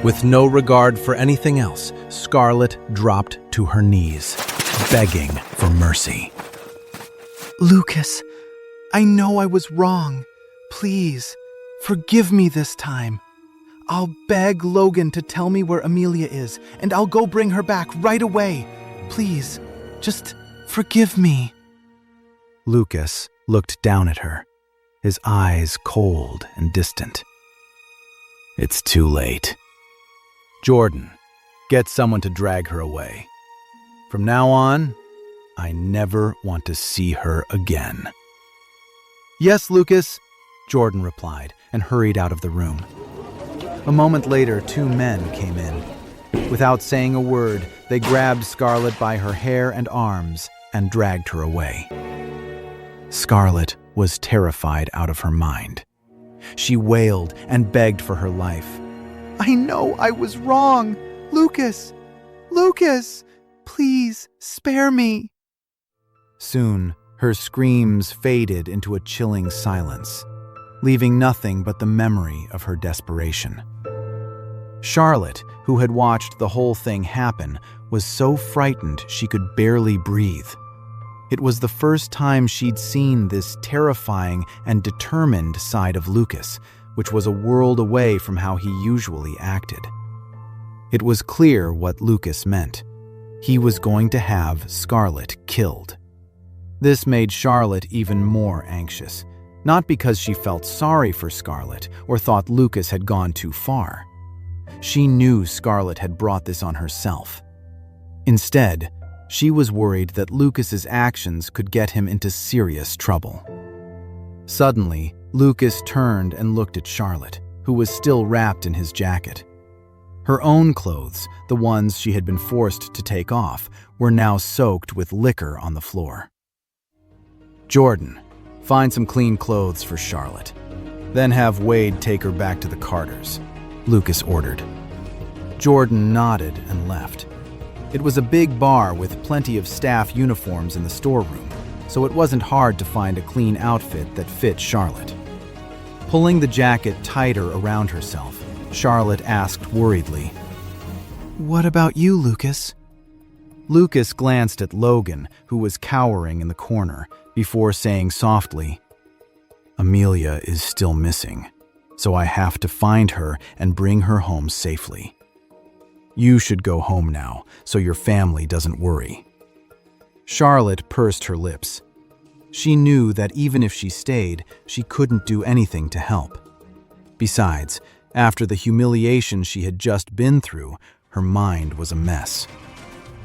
With no regard for anything else, Scarlet dropped to her knees, begging for mercy. Lucas, I know I was wrong. Please, forgive me this time. I'll beg Logan to tell me where Amelia is, and I'll go bring her back right away. Please, just forgive me. Lucas looked down at her, his eyes cold and distant. It's too late. Jordan, get someone to drag her away. From now on, I never want to see her again. Yes, Lucas, Jordan replied and hurried out of the room. A moment later, 2 men came in. Without saying a word, they grabbed Scarlet by her hair and arms and dragged her away. Scarlet was terrified out of her mind. She wailed and begged for her life. I know I was wrong. Lucas! Lucas! Please, spare me. Soon, her screams faded into a chilling silence, leaving nothing but the memory of her desperation. Charlotte, who had watched the whole thing happen, was so frightened she could barely breathe. It was the first time she'd seen this terrifying and determined side of Lucas, which was a world away from how he usually acted. It was clear what Lucas meant. He was going to have Scarlet killed. This made Charlotte even more anxious, not because she felt sorry for Scarlet or thought Lucas had gone too far. She knew Scarlet had brought this on herself. Instead, she was worried that Lucas's actions could get him into serious trouble. Suddenly, Lucas turned and looked at Charlotte, who was still wrapped in his jacket. Her own clothes, the ones she had been forced to take off, were now soaked with liquor on the floor. Jordan, find some clean clothes for Charlotte. Then have Wade take her back to the Carters, Lucas ordered. Jordan nodded and left. It was a big bar with plenty of staff uniforms in the storeroom, so it wasn't hard to find a clean outfit that fit Charlotte. Pulling the jacket tighter around herself, Charlotte asked worriedly, "What about you, Lucas?" Lucas glanced at Logan, who was cowering in the corner, before saying softly, "Amelia is still missing, so I have to find her and bring her home safely. You should go home now, so your family doesn't worry." Charlotte pursed her lips. She knew that even if she stayed, she couldn't do anything to help. Besides, after the humiliation she had just been through, her mind was a mess.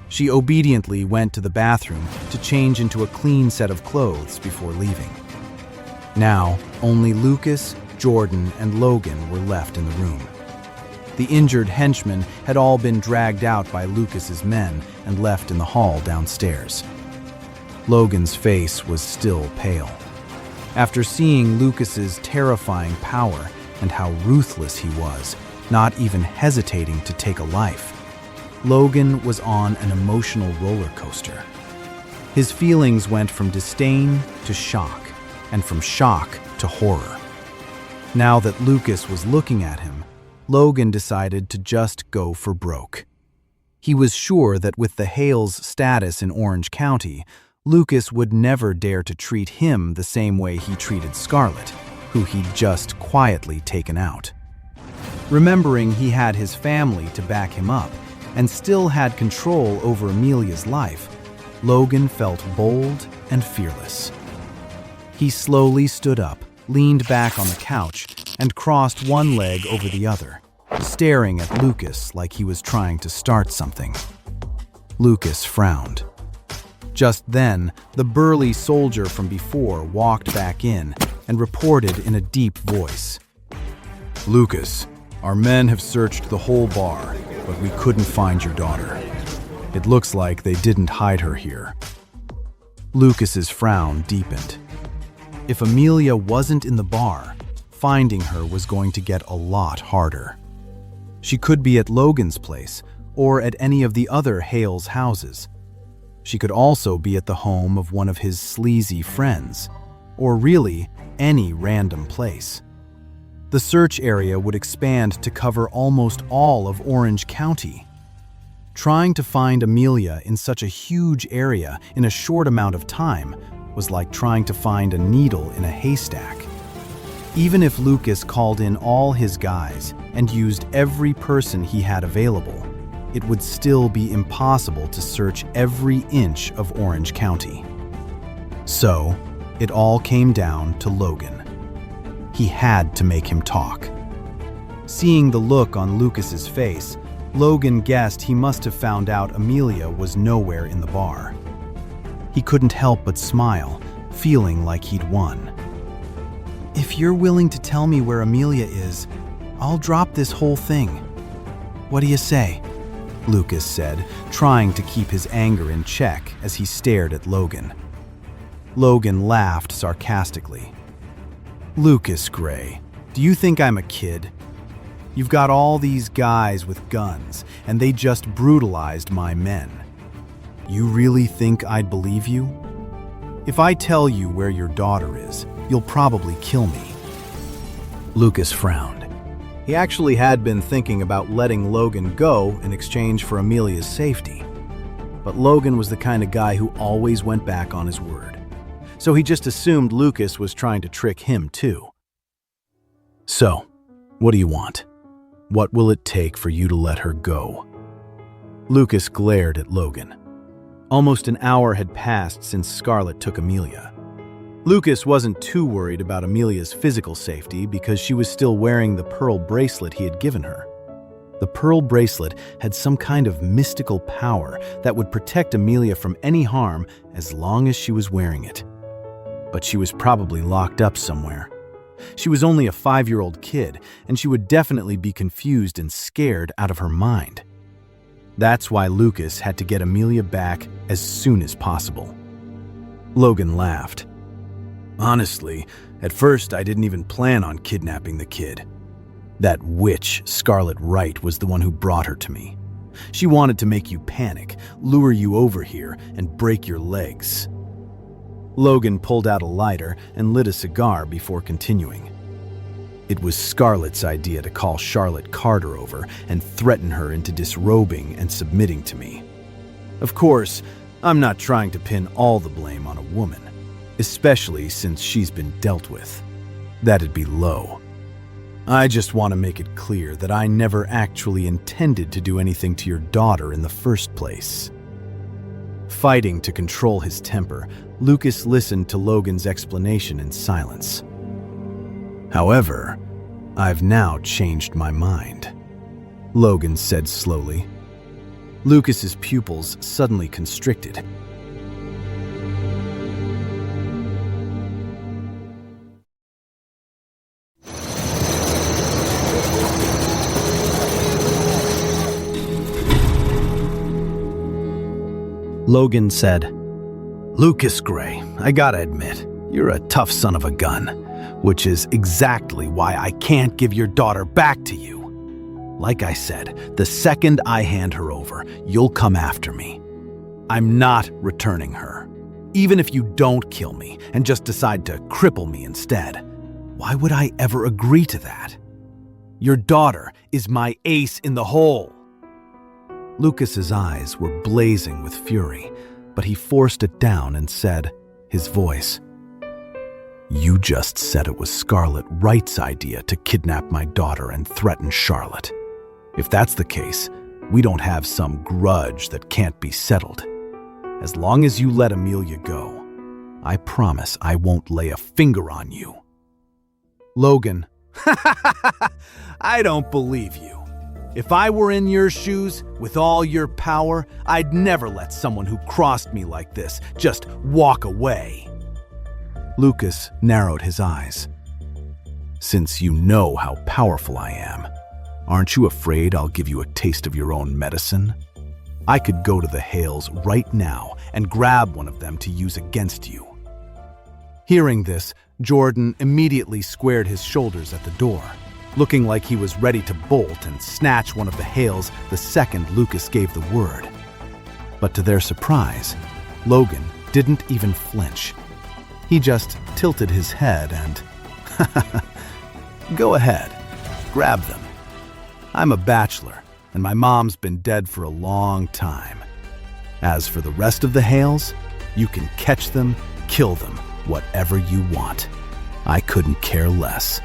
She obediently went to the bathroom to change into a clean set of clothes before leaving. Now, only Lucas, Jordan, and Logan were left in the room. The injured henchmen had all been dragged out by Lucas's men and left in the hall downstairs. Logan's face was still pale. After seeing Lucas's terrifying power and how ruthless he was, not even hesitating to take a life, Logan was on an emotional roller coaster. His feelings went from disdain to shock, and from shock to horror. Now that Lucas was looking at him, Logan decided to just go for broke. He was sure that with the Hales' status in Orange County, Lucas would never dare to treat him the same way he treated Scarlet, who he'd just quietly taken out. Remembering he had his family to back him up, and still had control over Amelia's life, Logan felt bold and fearless. He slowly stood up, leaned back on the couch, and crossed one leg over the other, staring at Lucas like he was trying to start something. Lucas frowned. Just then, the burly soldier from before walked back in and reported in a deep voice, "Lucas, our men have searched the whole bar, but we couldn't find your daughter. It looks like they didn't hide her here." Lucas's frown deepened. If Amelia wasn't in the bar, finding her was going to get a lot harder. She could be at Logan's place or at any of the other Hales houses. She could also be at the home of one of his sleazy friends, or really any random place. The search area would expand to cover almost all of Orange County. Trying to find Amelia in such a huge area in a short amount of time was like trying to find a needle in a haystack. Even if Lucas called in all his guys and used every person he had available, it would still be impossible to search every inch of Orange County. So, it all came down to Logan. He had to make him talk. Seeing the look on Lucas's face, Logan guessed he must have found out Amelia was nowhere in the bar. He couldn't help but smile, feeling like he'd won. "If you're willing to tell me where Amelia is, I'll drop this whole thing. What do you say?" Lucas said, trying to keep his anger in check as he stared at Logan. Logan laughed sarcastically. "Lucas Gray, do you think I'm a kid? You've got all these guys with guns, and they just brutalized my men. You really think I'd believe you? If I tell you where your daughter is, you'll probably kill me." Lucas frowned. He actually had been thinking about letting Logan go in exchange for Amelia's safety. But Logan was the kind of guy who always went back on his word. So he just assumed Lucas was trying to trick him too. "So, what do you want? What will it take for you to let her go?" Lucas glared at Logan. Almost an hour had passed since Scarlett took Amelia. Lucas wasn't too worried about Amelia's physical safety because she was still wearing the pearl bracelet he had given her. The pearl bracelet had some kind of mystical power that would protect Amelia from any harm as long as she was wearing it. But she was probably locked up somewhere. She was only a 5-year-old kid, and she would definitely be confused and scared out of her mind. That's why Lucas had to get Amelia back as soon as possible. Logan laughed. "Honestly, at first I didn't even plan on kidnapping the kid. That witch, Scarlett Wright, was the one who brought her to me. She wanted to make you panic, lure you over here, and break your legs." Logan pulled out a lighter and lit a cigar before continuing. "It was Scarlett's idea to call Charlotte Carter over and threaten her into disrobing and submitting to me. Of course, I'm not trying to pin all the blame on a woman, especially since she's been dealt with. That'd be low. I just want to make it clear that I never actually intended to do anything to your daughter in the first place." Fighting to control his temper, Lucas listened to Logan's explanation in silence. "However, I've now changed my mind," Logan said slowly. Lucas's pupils suddenly constricted. Logan said, "Lucas Gray, I gotta admit, you're a tough son of a gun, which is exactly why I can't give your daughter back to you. Like I said, the second I hand her over, you'll come after me. I'm not returning her. Even if you don't kill me and just decide to cripple me instead, why would I ever agree to that? Your daughter is my ace in the hole." Lucas's eyes were blazing with fury, but he forced it down and said, his voice, "You just said it was Scarlett Wright's idea to kidnap my daughter and threaten Charlotte. If that's the case, we don't have some grudge that can't be settled. As long as you let Amelia go, I promise I won't lay a finger on you." Logan, "I don't believe you. If I were in your shoes, with all your power, I'd never let someone who crossed me like this just walk away." Lucas narrowed his eyes. "Since you know how powerful I am, aren't you afraid I'll give you a taste of your own medicine? I could go to the Hales right now and grab one of them to use against you." Hearing this, Jordan immediately squared his shoulders at the door, looking like he was ready to bolt and snatch one of the Hales the second Lucas gave the word. But to their surprise, Logan didn't even flinch. He just tilted his head and, Go ahead, grab them. I'm a bachelor, and my mom's been dead for a long time. As for the rest of the Hales, you can catch them, kill them, whatever you want. I couldn't care less.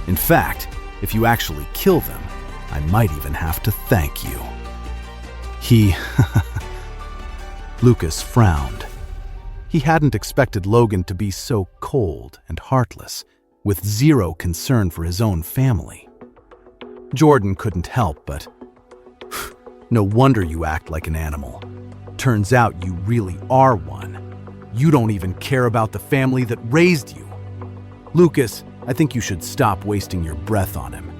In fact, if you actually kill them, I might even have to thank you. Lucas frowned. He hadn't expected Logan to be so cold and heartless, with zero concern for his own family. Jordan couldn't help but, no wonder you act like an animal. Turns out you really are one. You don't even care about the family that raised you. Lucas, I think you should stop wasting your breath on him.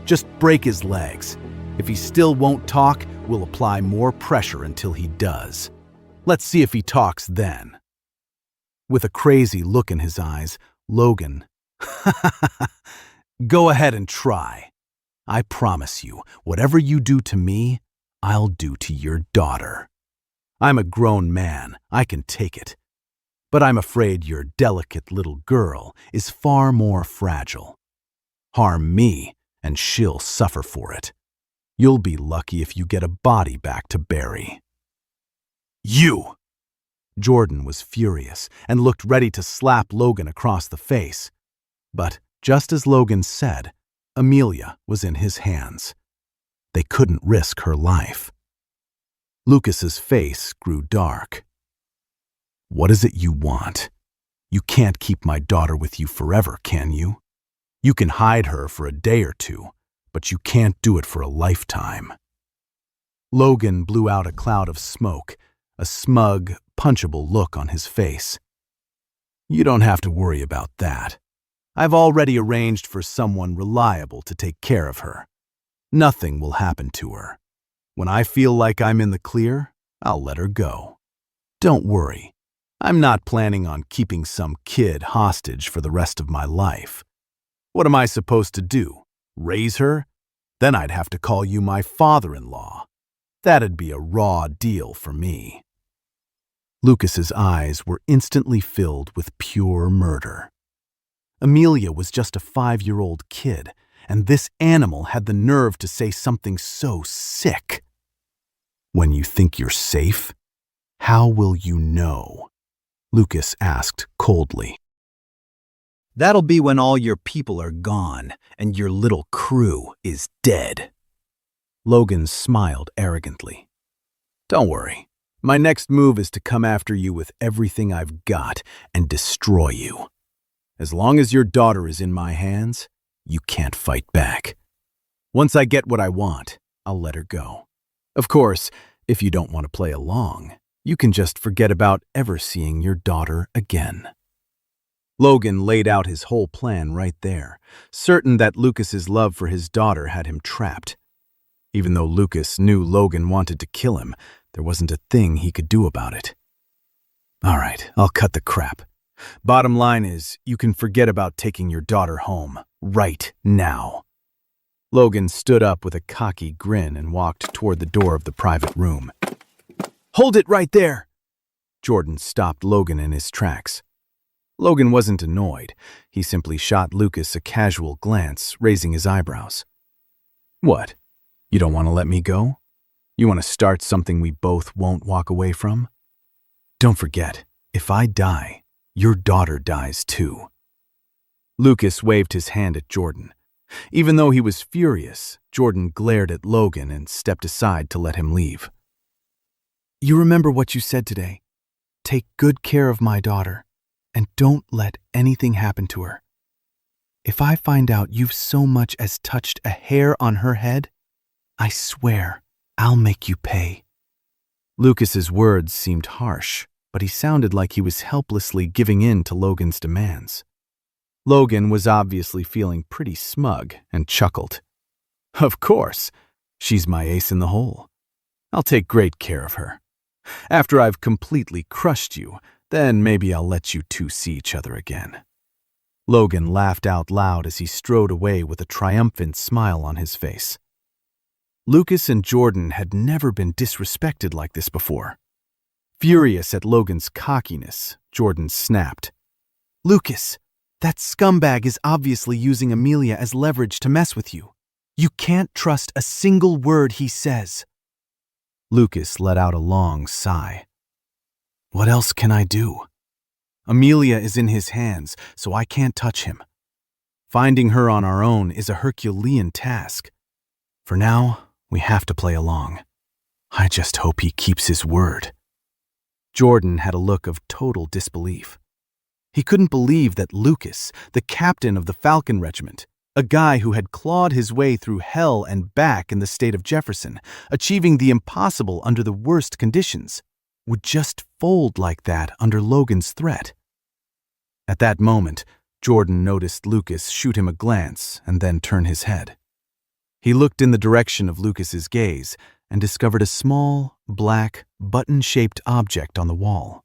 Just break his legs. If he still won't talk, we'll apply more pressure until he does. Let's see if he talks then. With a crazy look in his eyes, Logan, go ahead and try. I promise you, whatever you do to me, I'll do to your daughter. I'm a grown man, I can take it. But I'm afraid your delicate little girl is far more fragile. Harm me, and she'll suffer for it. You'll be lucky if you get a body back to bury. You! Jordan was furious and looked ready to slap Logan across the face. But just as Logan said, Amelia was in his hands. They couldn't risk her life. Lucas's face grew dark. What is it you want? You can't keep my daughter with you forever, can you? You can hide her for a day or two, but you can't do it for a lifetime. Logan blew out a cloud of smoke, a smug, punchable look on his face. You don't have to worry about that. I've already arranged for someone reliable to take care of her. Nothing will happen to her. When I feel like I'm in the clear, I'll let her go. Don't worry. I'm not planning on keeping some kid hostage for the rest of my life. What am I supposed to do? Raise her? Then I'd have to call you my father-in-law. That'd be a raw deal for me. Lucas's eyes were instantly filled with pure murder. Amelia was just a 5-year-old kid, and this animal had the nerve to say something so sick. When you think you're safe, how will you know? Lucas asked coldly. That'll be when all your people are gone and your little crew is dead. Logan smiled arrogantly. Don't worry. My next move is to come after you with everything I've got and destroy you. As long as your daughter is in my hands, you can't fight back. Once I get what I want, I'll let her go. Of course, if you don't want to play along, you can just forget about ever seeing your daughter again. Logan laid out his whole plan right there, certain that Lucas's love for his daughter had him trapped. Even though Lucas knew Logan wanted to kill him, there wasn't a thing he could do about it. All right, I'll cut the crap. Bottom line is, you can forget about taking your daughter home, right now. Logan stood up with a cocky grin and walked toward the door of the private room. Hold it right there! Jordan stopped Logan in his tracks. Logan wasn't annoyed. He simply shot Lucas a casual glance, raising his eyebrows. What? You don't want to let me go? You want to start something we both won't walk away from? Don't forget, if I die, your daughter dies too. Lucas waved his hand at Jordan. Even though he was furious, Jordan glared at Logan and stepped aside to let him leave. You remember what you said today. Take good care of my daughter, and don't let anything happen to her. If I find out you've so much as touched a hair on her head, I swear I'll make you pay. Lucas's words seemed harsh, but he sounded like he was helplessly giving in to Logan's demands. Logan was obviously feeling pretty smug and chuckled. Of course, she's my ace in the hole. I'll take great care of her. After I've completely crushed you, then maybe I'll let you two see each other again. Logan laughed out loud as he strode away with a triumphant smile on his face. Lucas and Jordan had never been disrespected like this before. Furious at Logan's cockiness, Jordan snapped. Lucas, That scumbag is obviously using Amelia as leverage to mess with you. You can't trust a single word he says." Lucas let out a long sigh. "What else can I do? Amelia is in his hands, so I can't touch him. Finding her on our own is a Herculean task. For now, we have to play along. I just hope he keeps his word." Jordan had a look of total disbelief. He couldn't believe that Lucas, the captain of the Falcon Regiment, a guy who had clawed his way through hell and back in the state of Jefferson, achieving the impossible under the worst conditions, would just fold like that under Logan's threat. At that moment, Jordan noticed Lucas shoot him a glance and then turn his head. He looked in the direction of Lucas's gaze and discovered a small, black, button-shaped object on the wall.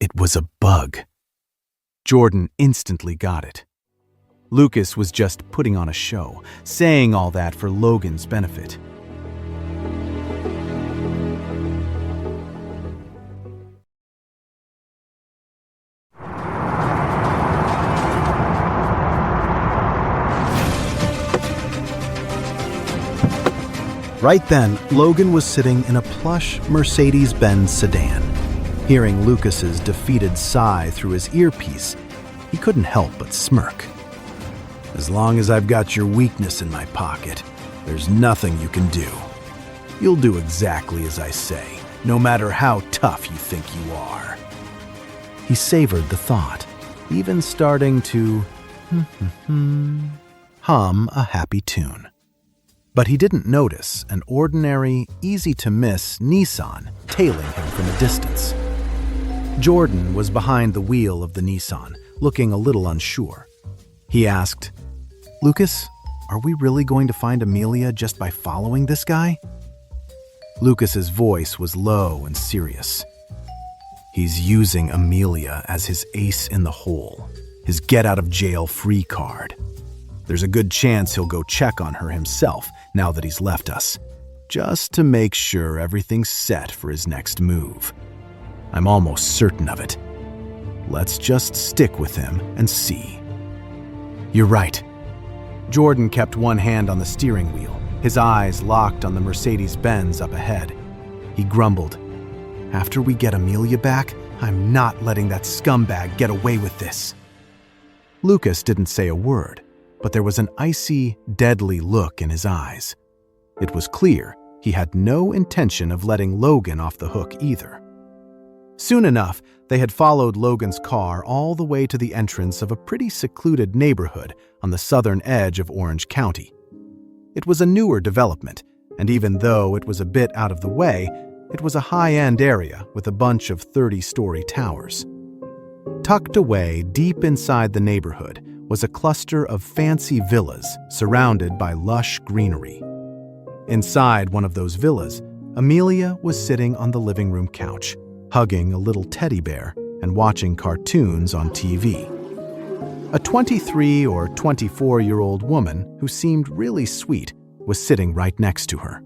It was a bug. Jordan instantly got it. Lucas was just putting on a show, saying all that for Logan's benefit. Right then, Logan was sitting in a plush Mercedes-Benz sedan. Hearing Lucas's defeated sigh through his earpiece, he couldn't help but smirk. "As long as I've got your weakness in my pocket, there's nothing you can do. You'll do exactly as I say, no matter how tough you think you are." He savored the thought, even starting to hum a happy tune. But he didn't notice an ordinary, easy-to-miss Nissan tailing him from a distance. Jordan was behind the wheel of the Nissan, looking a little unsure. He asked, "Lucas, are we really going to find Amelia just by following this guy?" Lucas's voice was low and serious. "He's using Amelia as his ace in the hole, his get-out-of-jail-free card. There's a good chance he'll go check on her himself now that he's left us, just to make sure everything's set for his next move. I'm almost certain of it. Let's just stick with him and see." "You're right." Jordan kept one hand on the steering wheel, his eyes locked on the Mercedes-Benz up ahead. He grumbled, "After we get Amelia back, I'm not letting that scumbag get away with this." Lucas didn't say a word, but there was an icy, deadly look in his eyes. It was clear he had no intention of letting Logan off the hook either. Soon enough, they had followed Logan's car all the way to the entrance of a pretty secluded neighborhood on the southern edge of Orange County. It was a newer development, and even though it was a bit out of the way, it was a high-end area with a bunch of 30-story towers. Tucked away deep inside the neighborhood was a cluster of fancy villas surrounded by lush greenery. Inside one of those villas, Amelia was sitting on the living room couch, hugging a little teddy bear and watching cartoons on TV. A 23 or 24-year-old woman who seemed really sweet was sitting right next to her.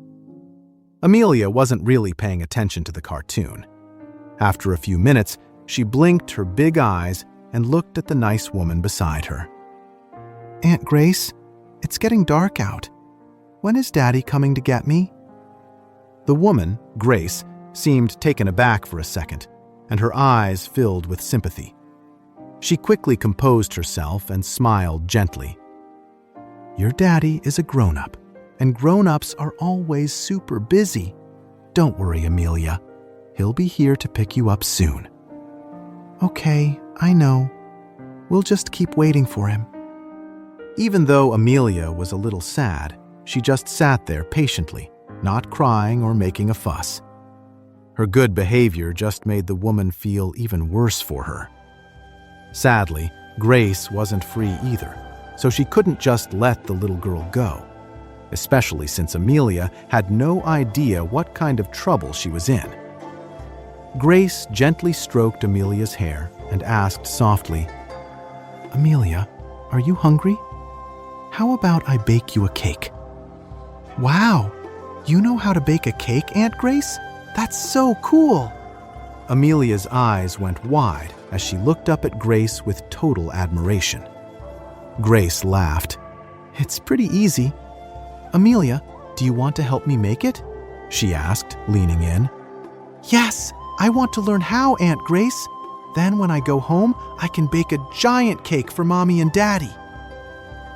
Amelia wasn't really paying attention to the cartoon. After a few minutes, she blinked her big eyes and looked at the nice woman beside her. "Aunt Grace, it's getting dark out. When is Daddy coming to get me?" The woman, Grace, seemed taken aback for a second, and her eyes filled with sympathy. She quickly composed herself and smiled gently. "Your daddy is a grown-up, and grown-ups are always super busy. Don't worry, Amelia. He'll be here to pick you up soon." "Okay, I know. We'll just keep waiting for him." Even though Amelia was a little sad, she just sat there patiently, not crying or making a fuss. Her good behavior just made the woman feel even worse for her. Sadly, Grace wasn't free either, so she couldn't just let the little girl go, especially since Amelia had no idea what kind of trouble she was in. Grace gently stroked Amelia's hair and asked softly, "Amelia, are you hungry? How about I bake you a cake?" "Wow, you know how to bake a cake, Aunt Grace? That's so cool!" Amelia's eyes went wide as she looked up at Grace with total admiration. Grace laughed. "It's pretty easy. Amelia, do you want to help me make it?" she asked, leaning in. "Yes, I want to learn how, Aunt Grace. Then when I go home, I can bake a giant cake for Mommy and Daddy."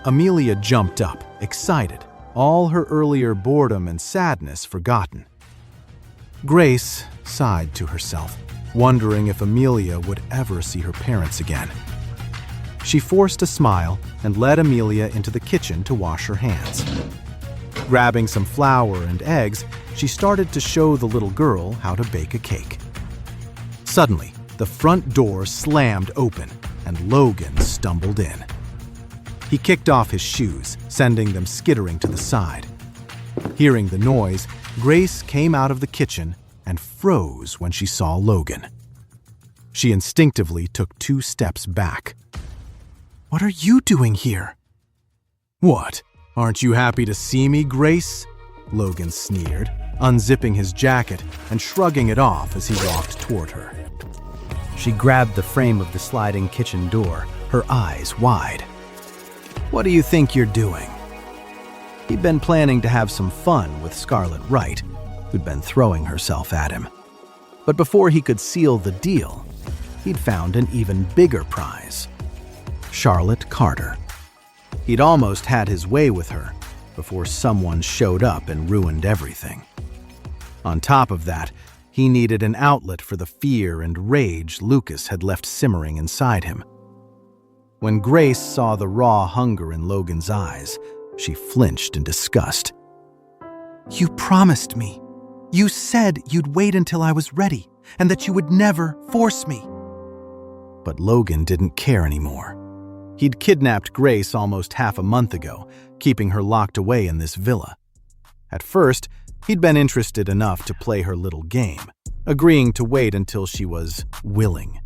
Amelia jumped up, excited, all her earlier boredom and sadness forgotten. Grace sighed to herself, wondering if Amelia would ever see her parents again. She forced a smile and led Amelia into the kitchen to wash her hands. Grabbing some flour and eggs, she started to show the little girl how to bake a cake. Suddenly, the front door slammed open and Logan stumbled in. He kicked off his shoes, sending them skittering to the side. Hearing the noise, Grace came out of the kitchen and froze when she saw Logan. She instinctively took 2 steps back. "What are you doing here?" "What? Aren't you happy to see me, Grace?" Logan sneered, unzipping his jacket and shrugging it off as he walked toward her. She grabbed the frame of the sliding kitchen door, her eyes wide. "What do you think you're doing?" He'd been planning to have some fun with Scarlet Wright, who'd been throwing herself at him. But before he could seal the deal, he'd found an even bigger prize. Charlotte Carter. He'd almost had his way with her before someone showed up and ruined everything. On top of that, he needed an outlet for the fear and rage Lucas had left simmering inside him. When Grace saw the raw hunger in Logan's eyes, she flinched in disgust. "You promised me. You said you'd wait until I was ready and that you would never force me." But Logan didn't care anymore. He'd kidnapped Grace almost half a month ago, keeping her locked away in this villa. At first, he'd been interested enough to play her little game, agreeing to wait until she was willing.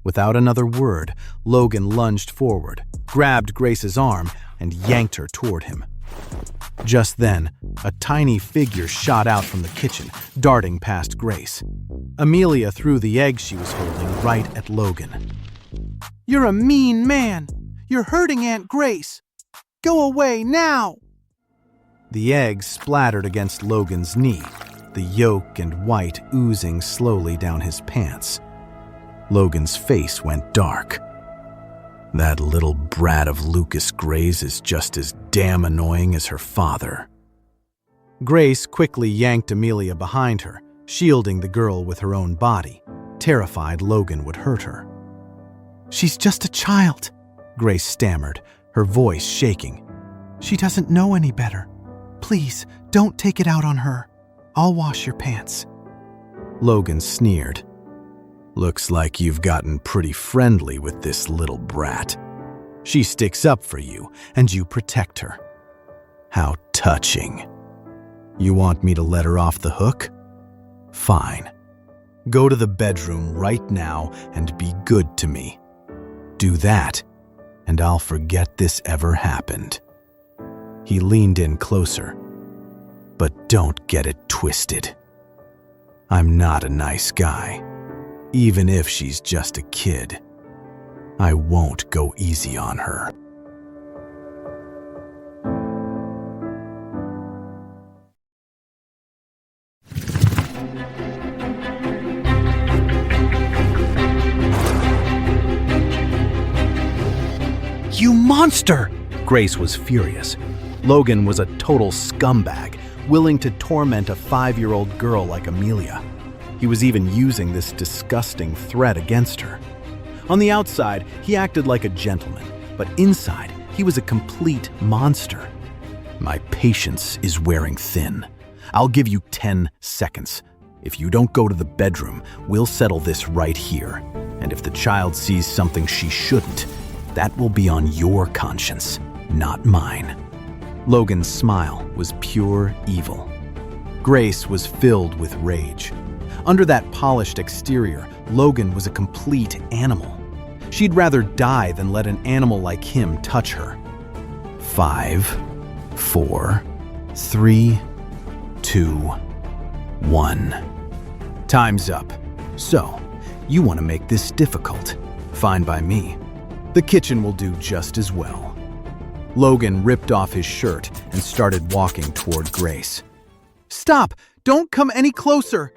Without another word, Logan lunged forward, grabbed Grace's arm, and yanked her toward him. Just then, a tiny figure shot out from the kitchen, darting past Grace. Amelia threw the egg she was holding right at Logan. "You're a mean man! You're hurting Aunt Grace! Go away now!" The egg splattered against Logan's knee, the yolk and white oozing slowly down his pants. Logan's face went dark. That little brat of Lucas Gray's is just as damn annoying as her father. Grace quickly yanked Amelia behind her, shielding the girl with her own body, terrified Logan would hurt her. "She's just a child," Grace stammered, her voice shaking. "She doesn't know any better. Please, don't take it out on her. I'll wash your pants." Logan sneered. "Looks like you've gotten pretty friendly with this little brat. She sticks up for you, and you protect her. How touching. You want me to let her off the hook? Fine. Go to the bedroom right now and be good to me. Do that, and I'll forget this ever happened." He leaned in closer. "But don't get it twisted. I'm not a nice guy. Even if she's just a kid, I won't go easy on her." "You monster!" Grace was furious. Logan was a total scumbag, willing to torment a 5-year-old girl like Amelia. He was even using this disgusting threat against her. On the outside, he acted like a gentleman, but inside, he was a complete monster. "My patience is wearing thin. I'll give you 10 seconds. If you don't go to the bedroom, we'll settle this right here. And if the child sees something she shouldn't, that will be on your conscience, not mine." Logan's smile was pure evil. Grace was filled with rage. Under that polished exterior, Logan was a complete animal. She'd rather die than let an animal like him touch her. 5, 4, 3, 2, 1. Time's up. So, You want to make this difficult. Fine by me. The kitchen will do just as well. Logan ripped off his shirt and started walking toward Grace. Stop! Don't come any closer!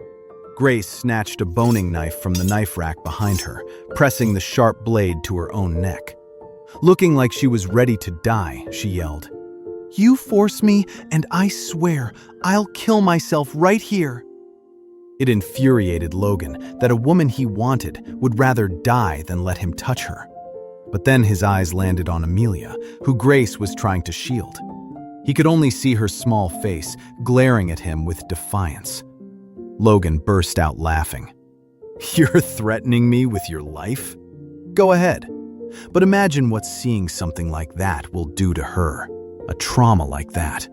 Grace snatched a boning knife from the knife rack behind her, pressing the sharp blade to her own neck. Looking like she was ready to die, she yelled, You force me, and I swear I'll kill myself right here. It infuriated Logan that a woman he wanted would rather die than let him touch her. But then his eyes landed on Amelia, who Grace was trying to shield. He could only see her small face glaring at him with defiance. Logan burst out laughing. You're threatening me with your life? Go ahead. But imagine what seeing something like that will do to her. A trauma like that.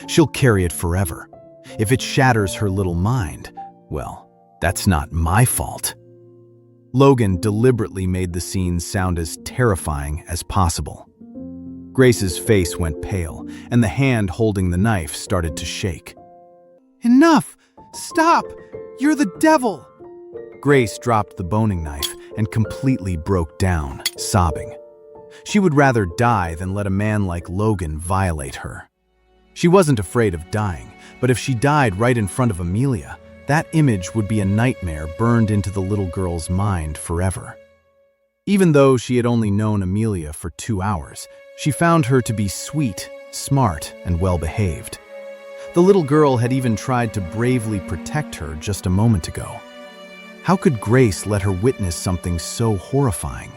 She'll carry it forever. If it shatters her little mind, well, that's not my fault. Logan deliberately made the scene sound as terrifying as possible. Grace's face went pale, and the hand holding the knife started to shake. Enough! Stop! You're the devil! Grace dropped the boning knife and completely broke down, sobbing. She would rather die than let a man like Logan violate her. She wasn't afraid of dying, but if she died right in front of Amelia, that image would be a nightmare burned into the little girl's mind forever. Even though she had only known Amelia for 2 hours, she found her to be sweet, smart, and well-behaved. The little girl had even tried to bravely protect her just a moment ago. How could Grace let her witness something so horrifying?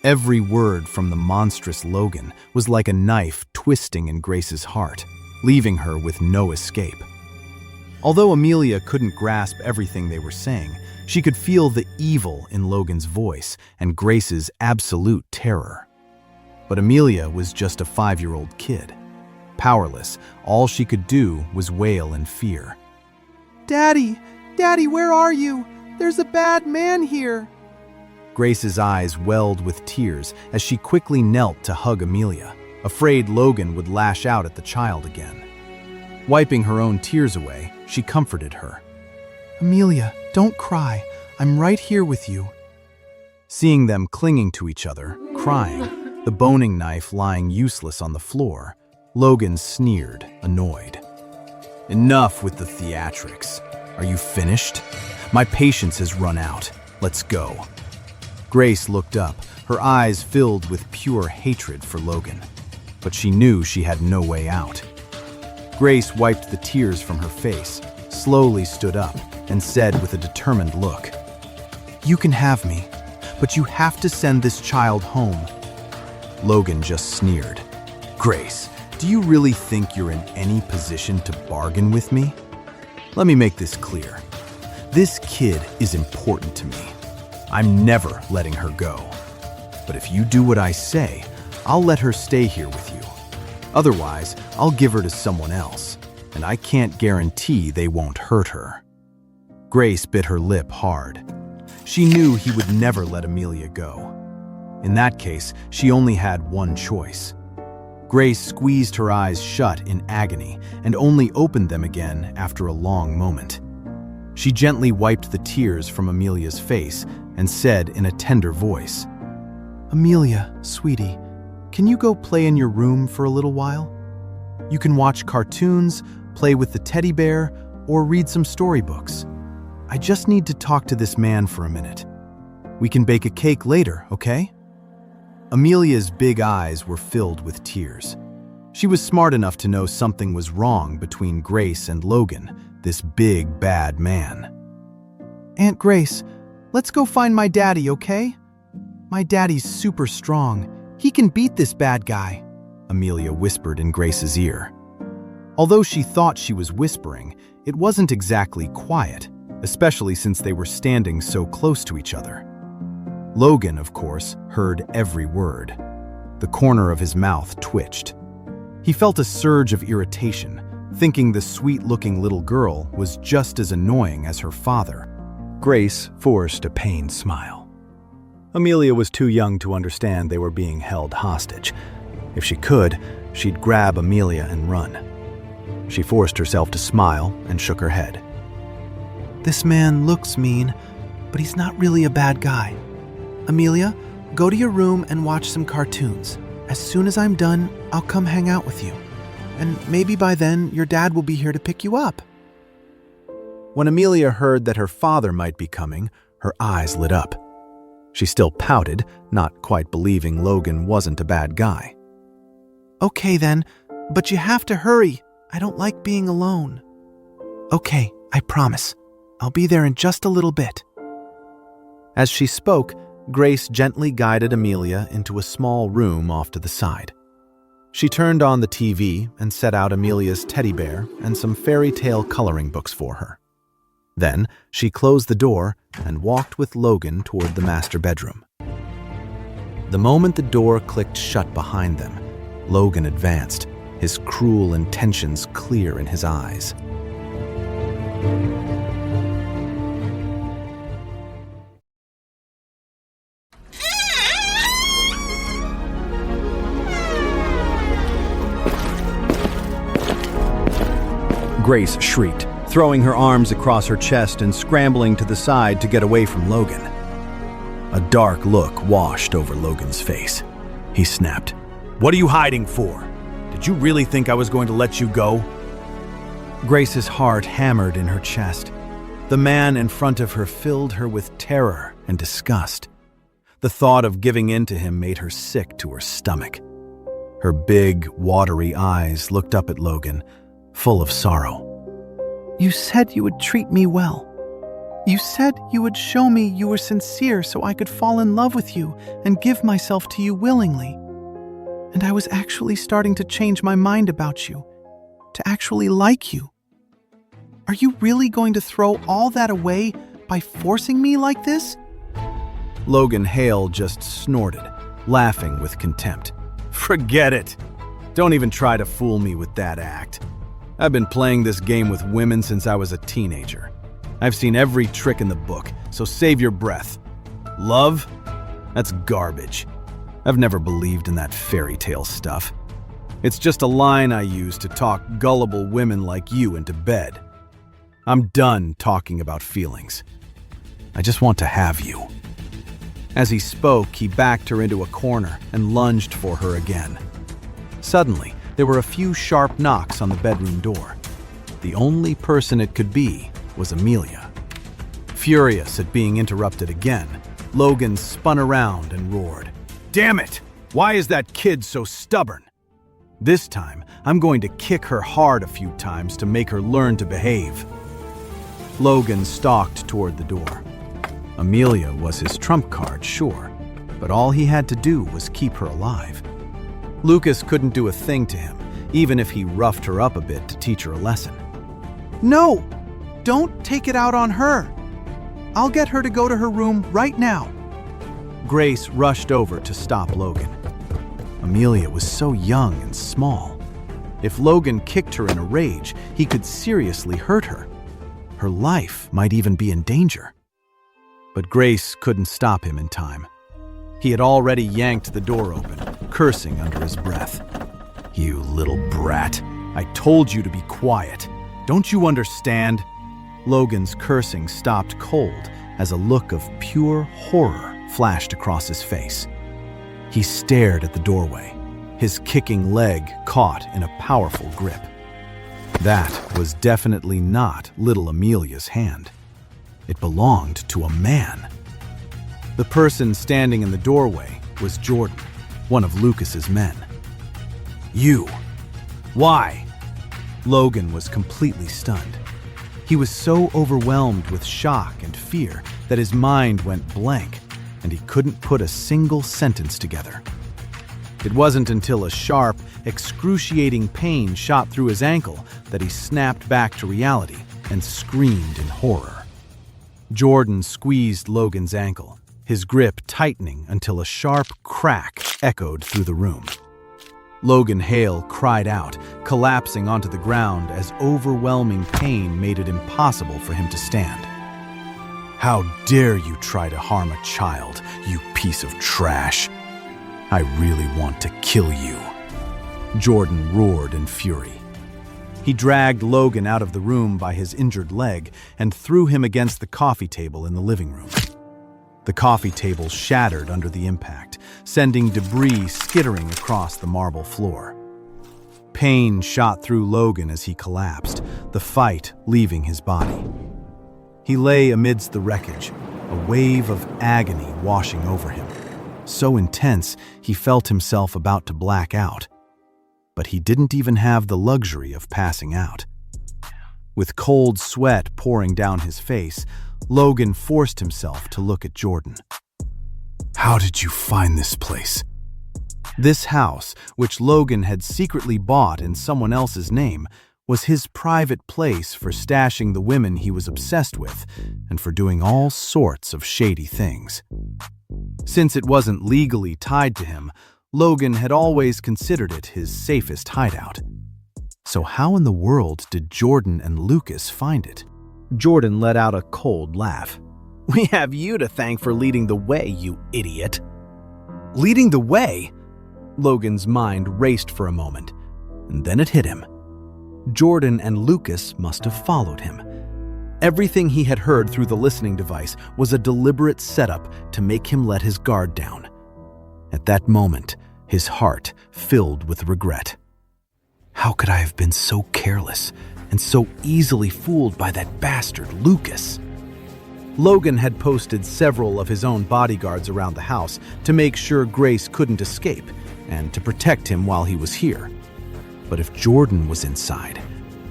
Every word from the monstrous Logan was like a knife twisting in Grace's heart, leaving her with no escape. Although Amelia couldn't grasp everything they were saying, she could feel the evil in Logan's voice and Grace's absolute terror. But Amelia was just a 5-year-old kid. Powerless, all she could do was wail in fear. Daddy! Daddy, where are you? There's a bad man here! Grace's eyes welled with tears as she quickly knelt to hug Amelia, afraid Logan would lash out at the child again. Wiping her own tears away, she comforted her. Amelia, don't cry. I'm right here with you. Seeing them clinging to each other, crying, the boning knife lying useless on the floor, Logan sneered, annoyed. Enough with the theatrics. Are you finished? My patience has run out. Let's go. Grace looked up, her eyes filled with pure hatred for Logan. But she knew she had no way out. Grace wiped the tears from her face, slowly stood up, and said with a determined look, You can have me, but you have to send this child home. Logan just sneered. Grace, do you really think you're in any position to bargain with me? Let me make this clear. This kid is important to me. I'm never letting her go. But if you do what I say, I'll let her stay here with you. Otherwise, I'll give her to someone else, and I can't guarantee they won't hurt her. Grace bit her lip hard. She knew he would never let Amelia go. In that case, she only had one choice. Grace squeezed her eyes shut in agony and only opened them again after a long moment. She gently wiped the tears from Amelia's face and said in a tender voice, Amelia, sweetie, can you go play in your room for a little while? You can watch cartoons, play with the teddy bear, or read some storybooks. I just need to talk to this man for a minute. We can bake a cake later, okay? Amelia's big eyes were filled with tears. She was smart enough to know something was wrong between Grace and Logan, this big, bad man. Aunt Grace, let's go find my daddy, okay? My daddy's super strong. He can beat this bad guy, Amelia whispered in Grace's ear. Although she thought she was whispering, it wasn't exactly quiet, especially since they were standing so close to each other. Logan, of course, heard every word. The corner of his mouth twitched. He felt a surge of irritation, thinking the sweet-looking little girl was just as annoying as her father. Grace forced a pained smile. Amelia was too young to understand they were being held hostage. If she could, she'd grab Amelia and run. She forced herself to smile and shook her head. This man looks mean, but he's not really a bad guy. Amelia, go to your room and watch some cartoons. As soon as I'm done, I'll come hang out with you. And maybe by then, your dad will be here to pick you up. When Amelia heard that her father might be coming, her eyes lit up. She still pouted, not quite believing Logan wasn't a bad guy. Okay then, but you have to hurry. I don't like being alone. Okay, I promise. I'll be there in just a little bit. As she spoke, Grace gently guided Amelia into a small room off to the side. She turned on the TV and set out Amelia's teddy bear and some fairy tale coloring books for her. Then she closed the door and walked with Logan toward the master bedroom. The moment the door clicked shut behind them, Logan advanced, his cruel intentions clear in his eyes. Grace shrieked, throwing her arms across her chest and scrambling to the side to get away from Logan. A dark look washed over Logan's face. He snapped, "What are you hiding for? Did you really think I was going to let you go?" Grace's heart hammered in her chest. The man in front of her filled her with terror and disgust. The thought of giving in to him made her sick to her stomach. Her big, watery eyes looked up at Logan, full of sorrow. You said you would treat me well. You said you would show me you were sincere so I could fall in love with you and give myself to you willingly. And I was actually starting to change my mind about you, to actually like you. Are you really going to throw all that away by forcing me like this? Logan Hale just snorted, laughing with contempt. Forget it. Don't even try to fool me with that act. I've been playing this game with women since I was a teenager. I've seen every trick in the book, so save your breath. Love? That's garbage. I've never believed in that fairy tale stuff. It's just a line I use to talk gullible women like you into bed. I'm done talking about feelings. I just want to have you. As he spoke, he backed her into a corner and lunged for her again. Suddenly, there were a few sharp knocks on the bedroom door. The only person it could be was Amelia. Furious at being interrupted again, Logan spun around and roared, "Damn it! Why is that kid so stubborn? This time, I'm going to kick her hard a few times to make her learn to behave." Logan stalked toward the door. Amelia was his trump card, sure, but all he had to do was keep her alive. Lucas couldn't do a thing to him, even if he roughed her up a bit to teach her a lesson. No! Don't take it out on her! I'll get her to go to her room right now. Grace rushed over to stop Logan. Amelia was so young and small. If Logan kicked her in a rage, he could seriously hurt her. Her life might even be in danger. But Grace couldn't stop him in time. He had already yanked the door open, cursing under his breath. "You little brat, I told you to be quiet. Don't you understand?" Logan's cursing stopped cold as a look of pure horror flashed across his face. He stared at the doorway, his kicking leg caught in a powerful grip. That was definitely not little Amelia's hand. It belonged to a man. The person standing in the doorway was Jordan, one of Lucas's men. "You! Why?" Logan was completely stunned. He was so overwhelmed with shock and fear that his mind went blank, and he couldn't put a single sentence together. It wasn't until a sharp, excruciating pain shot through his ankle that he snapped back to reality and screamed in horror. Jordan squeezed Logan's ankle, his grip tightening until a sharp crack echoed through the room. Logan Hale cried out, collapsing onto the ground as overwhelming pain made it impossible for him to stand. "How dare you try to harm a child, you piece of trash! I really want to kill you," Jordan roared in fury. He dragged Logan out of the room by his injured leg and threw him against the coffee table in the living room. The coffee table shattered under the impact, sending debris skittering across the marble floor. Pain shot through Logan as he collapsed, the fight leaving his body. He lay amidst the wreckage, a wave of agony washing over him. So intense, he felt himself about to black out. But he didn't even have the luxury of passing out. With cold sweat pouring down his face, Logan forced himself to look at Jordan. "How did you find this place?" This house, which Logan had secretly bought in someone else's name, was his private place for stashing the women he was obsessed with and for doing all sorts of shady things. Since it wasn't legally tied to him, Logan had always considered it his safest hideout. So how in the world did Jordan and Lucas find it? Jordan let out a cold laugh. "We have you to thank for leading the way, you idiot." Leading the way? Logan's mind raced for a moment, and then it hit him. Jordan and Lucas must have followed him. Everything he had heard through the listening device was a deliberate setup to make him let his guard down. At that moment, his heart filled with regret. How could I have been so careless and so easily fooled by that bastard Lucas? Logan had posted several of his own bodyguards around the house to make sure Grace couldn't escape and to protect him while he was here. But if Jordan was inside,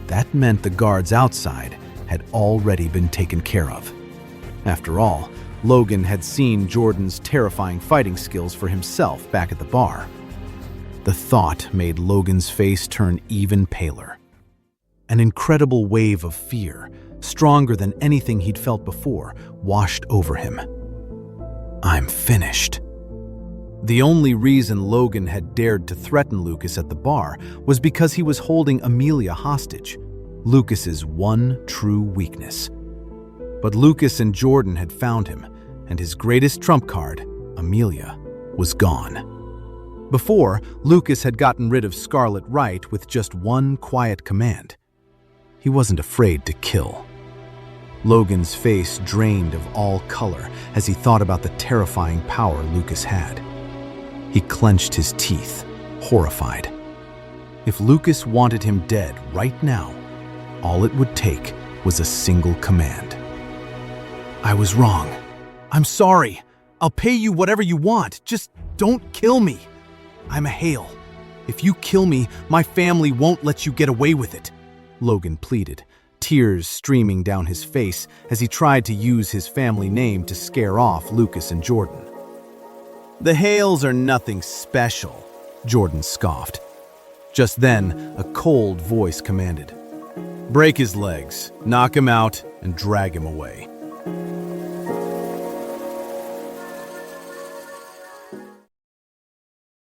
that meant the guards outside had already been taken care of. After all, Logan had seen Jordan's terrifying fighting skills for himself back at the bar. The thought made Logan's face turn even paler. An incredible wave of fear, stronger than anything he'd felt before, washed over him. I'm finished. The only reason Logan had dared to threaten Lucas at the bar was because he was holding Amelia hostage, Lucas's one true weakness. But Lucas and Jordan had found him, and his greatest trump card, Amelia, was gone. Before, Lucas had gotten rid of Scarlet Right with just one quiet command. He wasn't afraid to kill. Logan's face drained of all color as he thought about the terrifying power Lucas had. He clenched his teeth, horrified. If Lucas wanted him dead right now, all it would take was a single command. I was wrong. I'm sorry. I'll pay you whatever you want. Just don't kill me. I'm a Hale. If you kill me, my family won't let you get away with it, Logan pleaded, tears streaming down his face as he tried to use his family name to scare off Lucas and Jordan. The Hales are nothing special, Jordan scoffed. Just then, a cold voice commanded, break his legs, knock him out, and drag him away.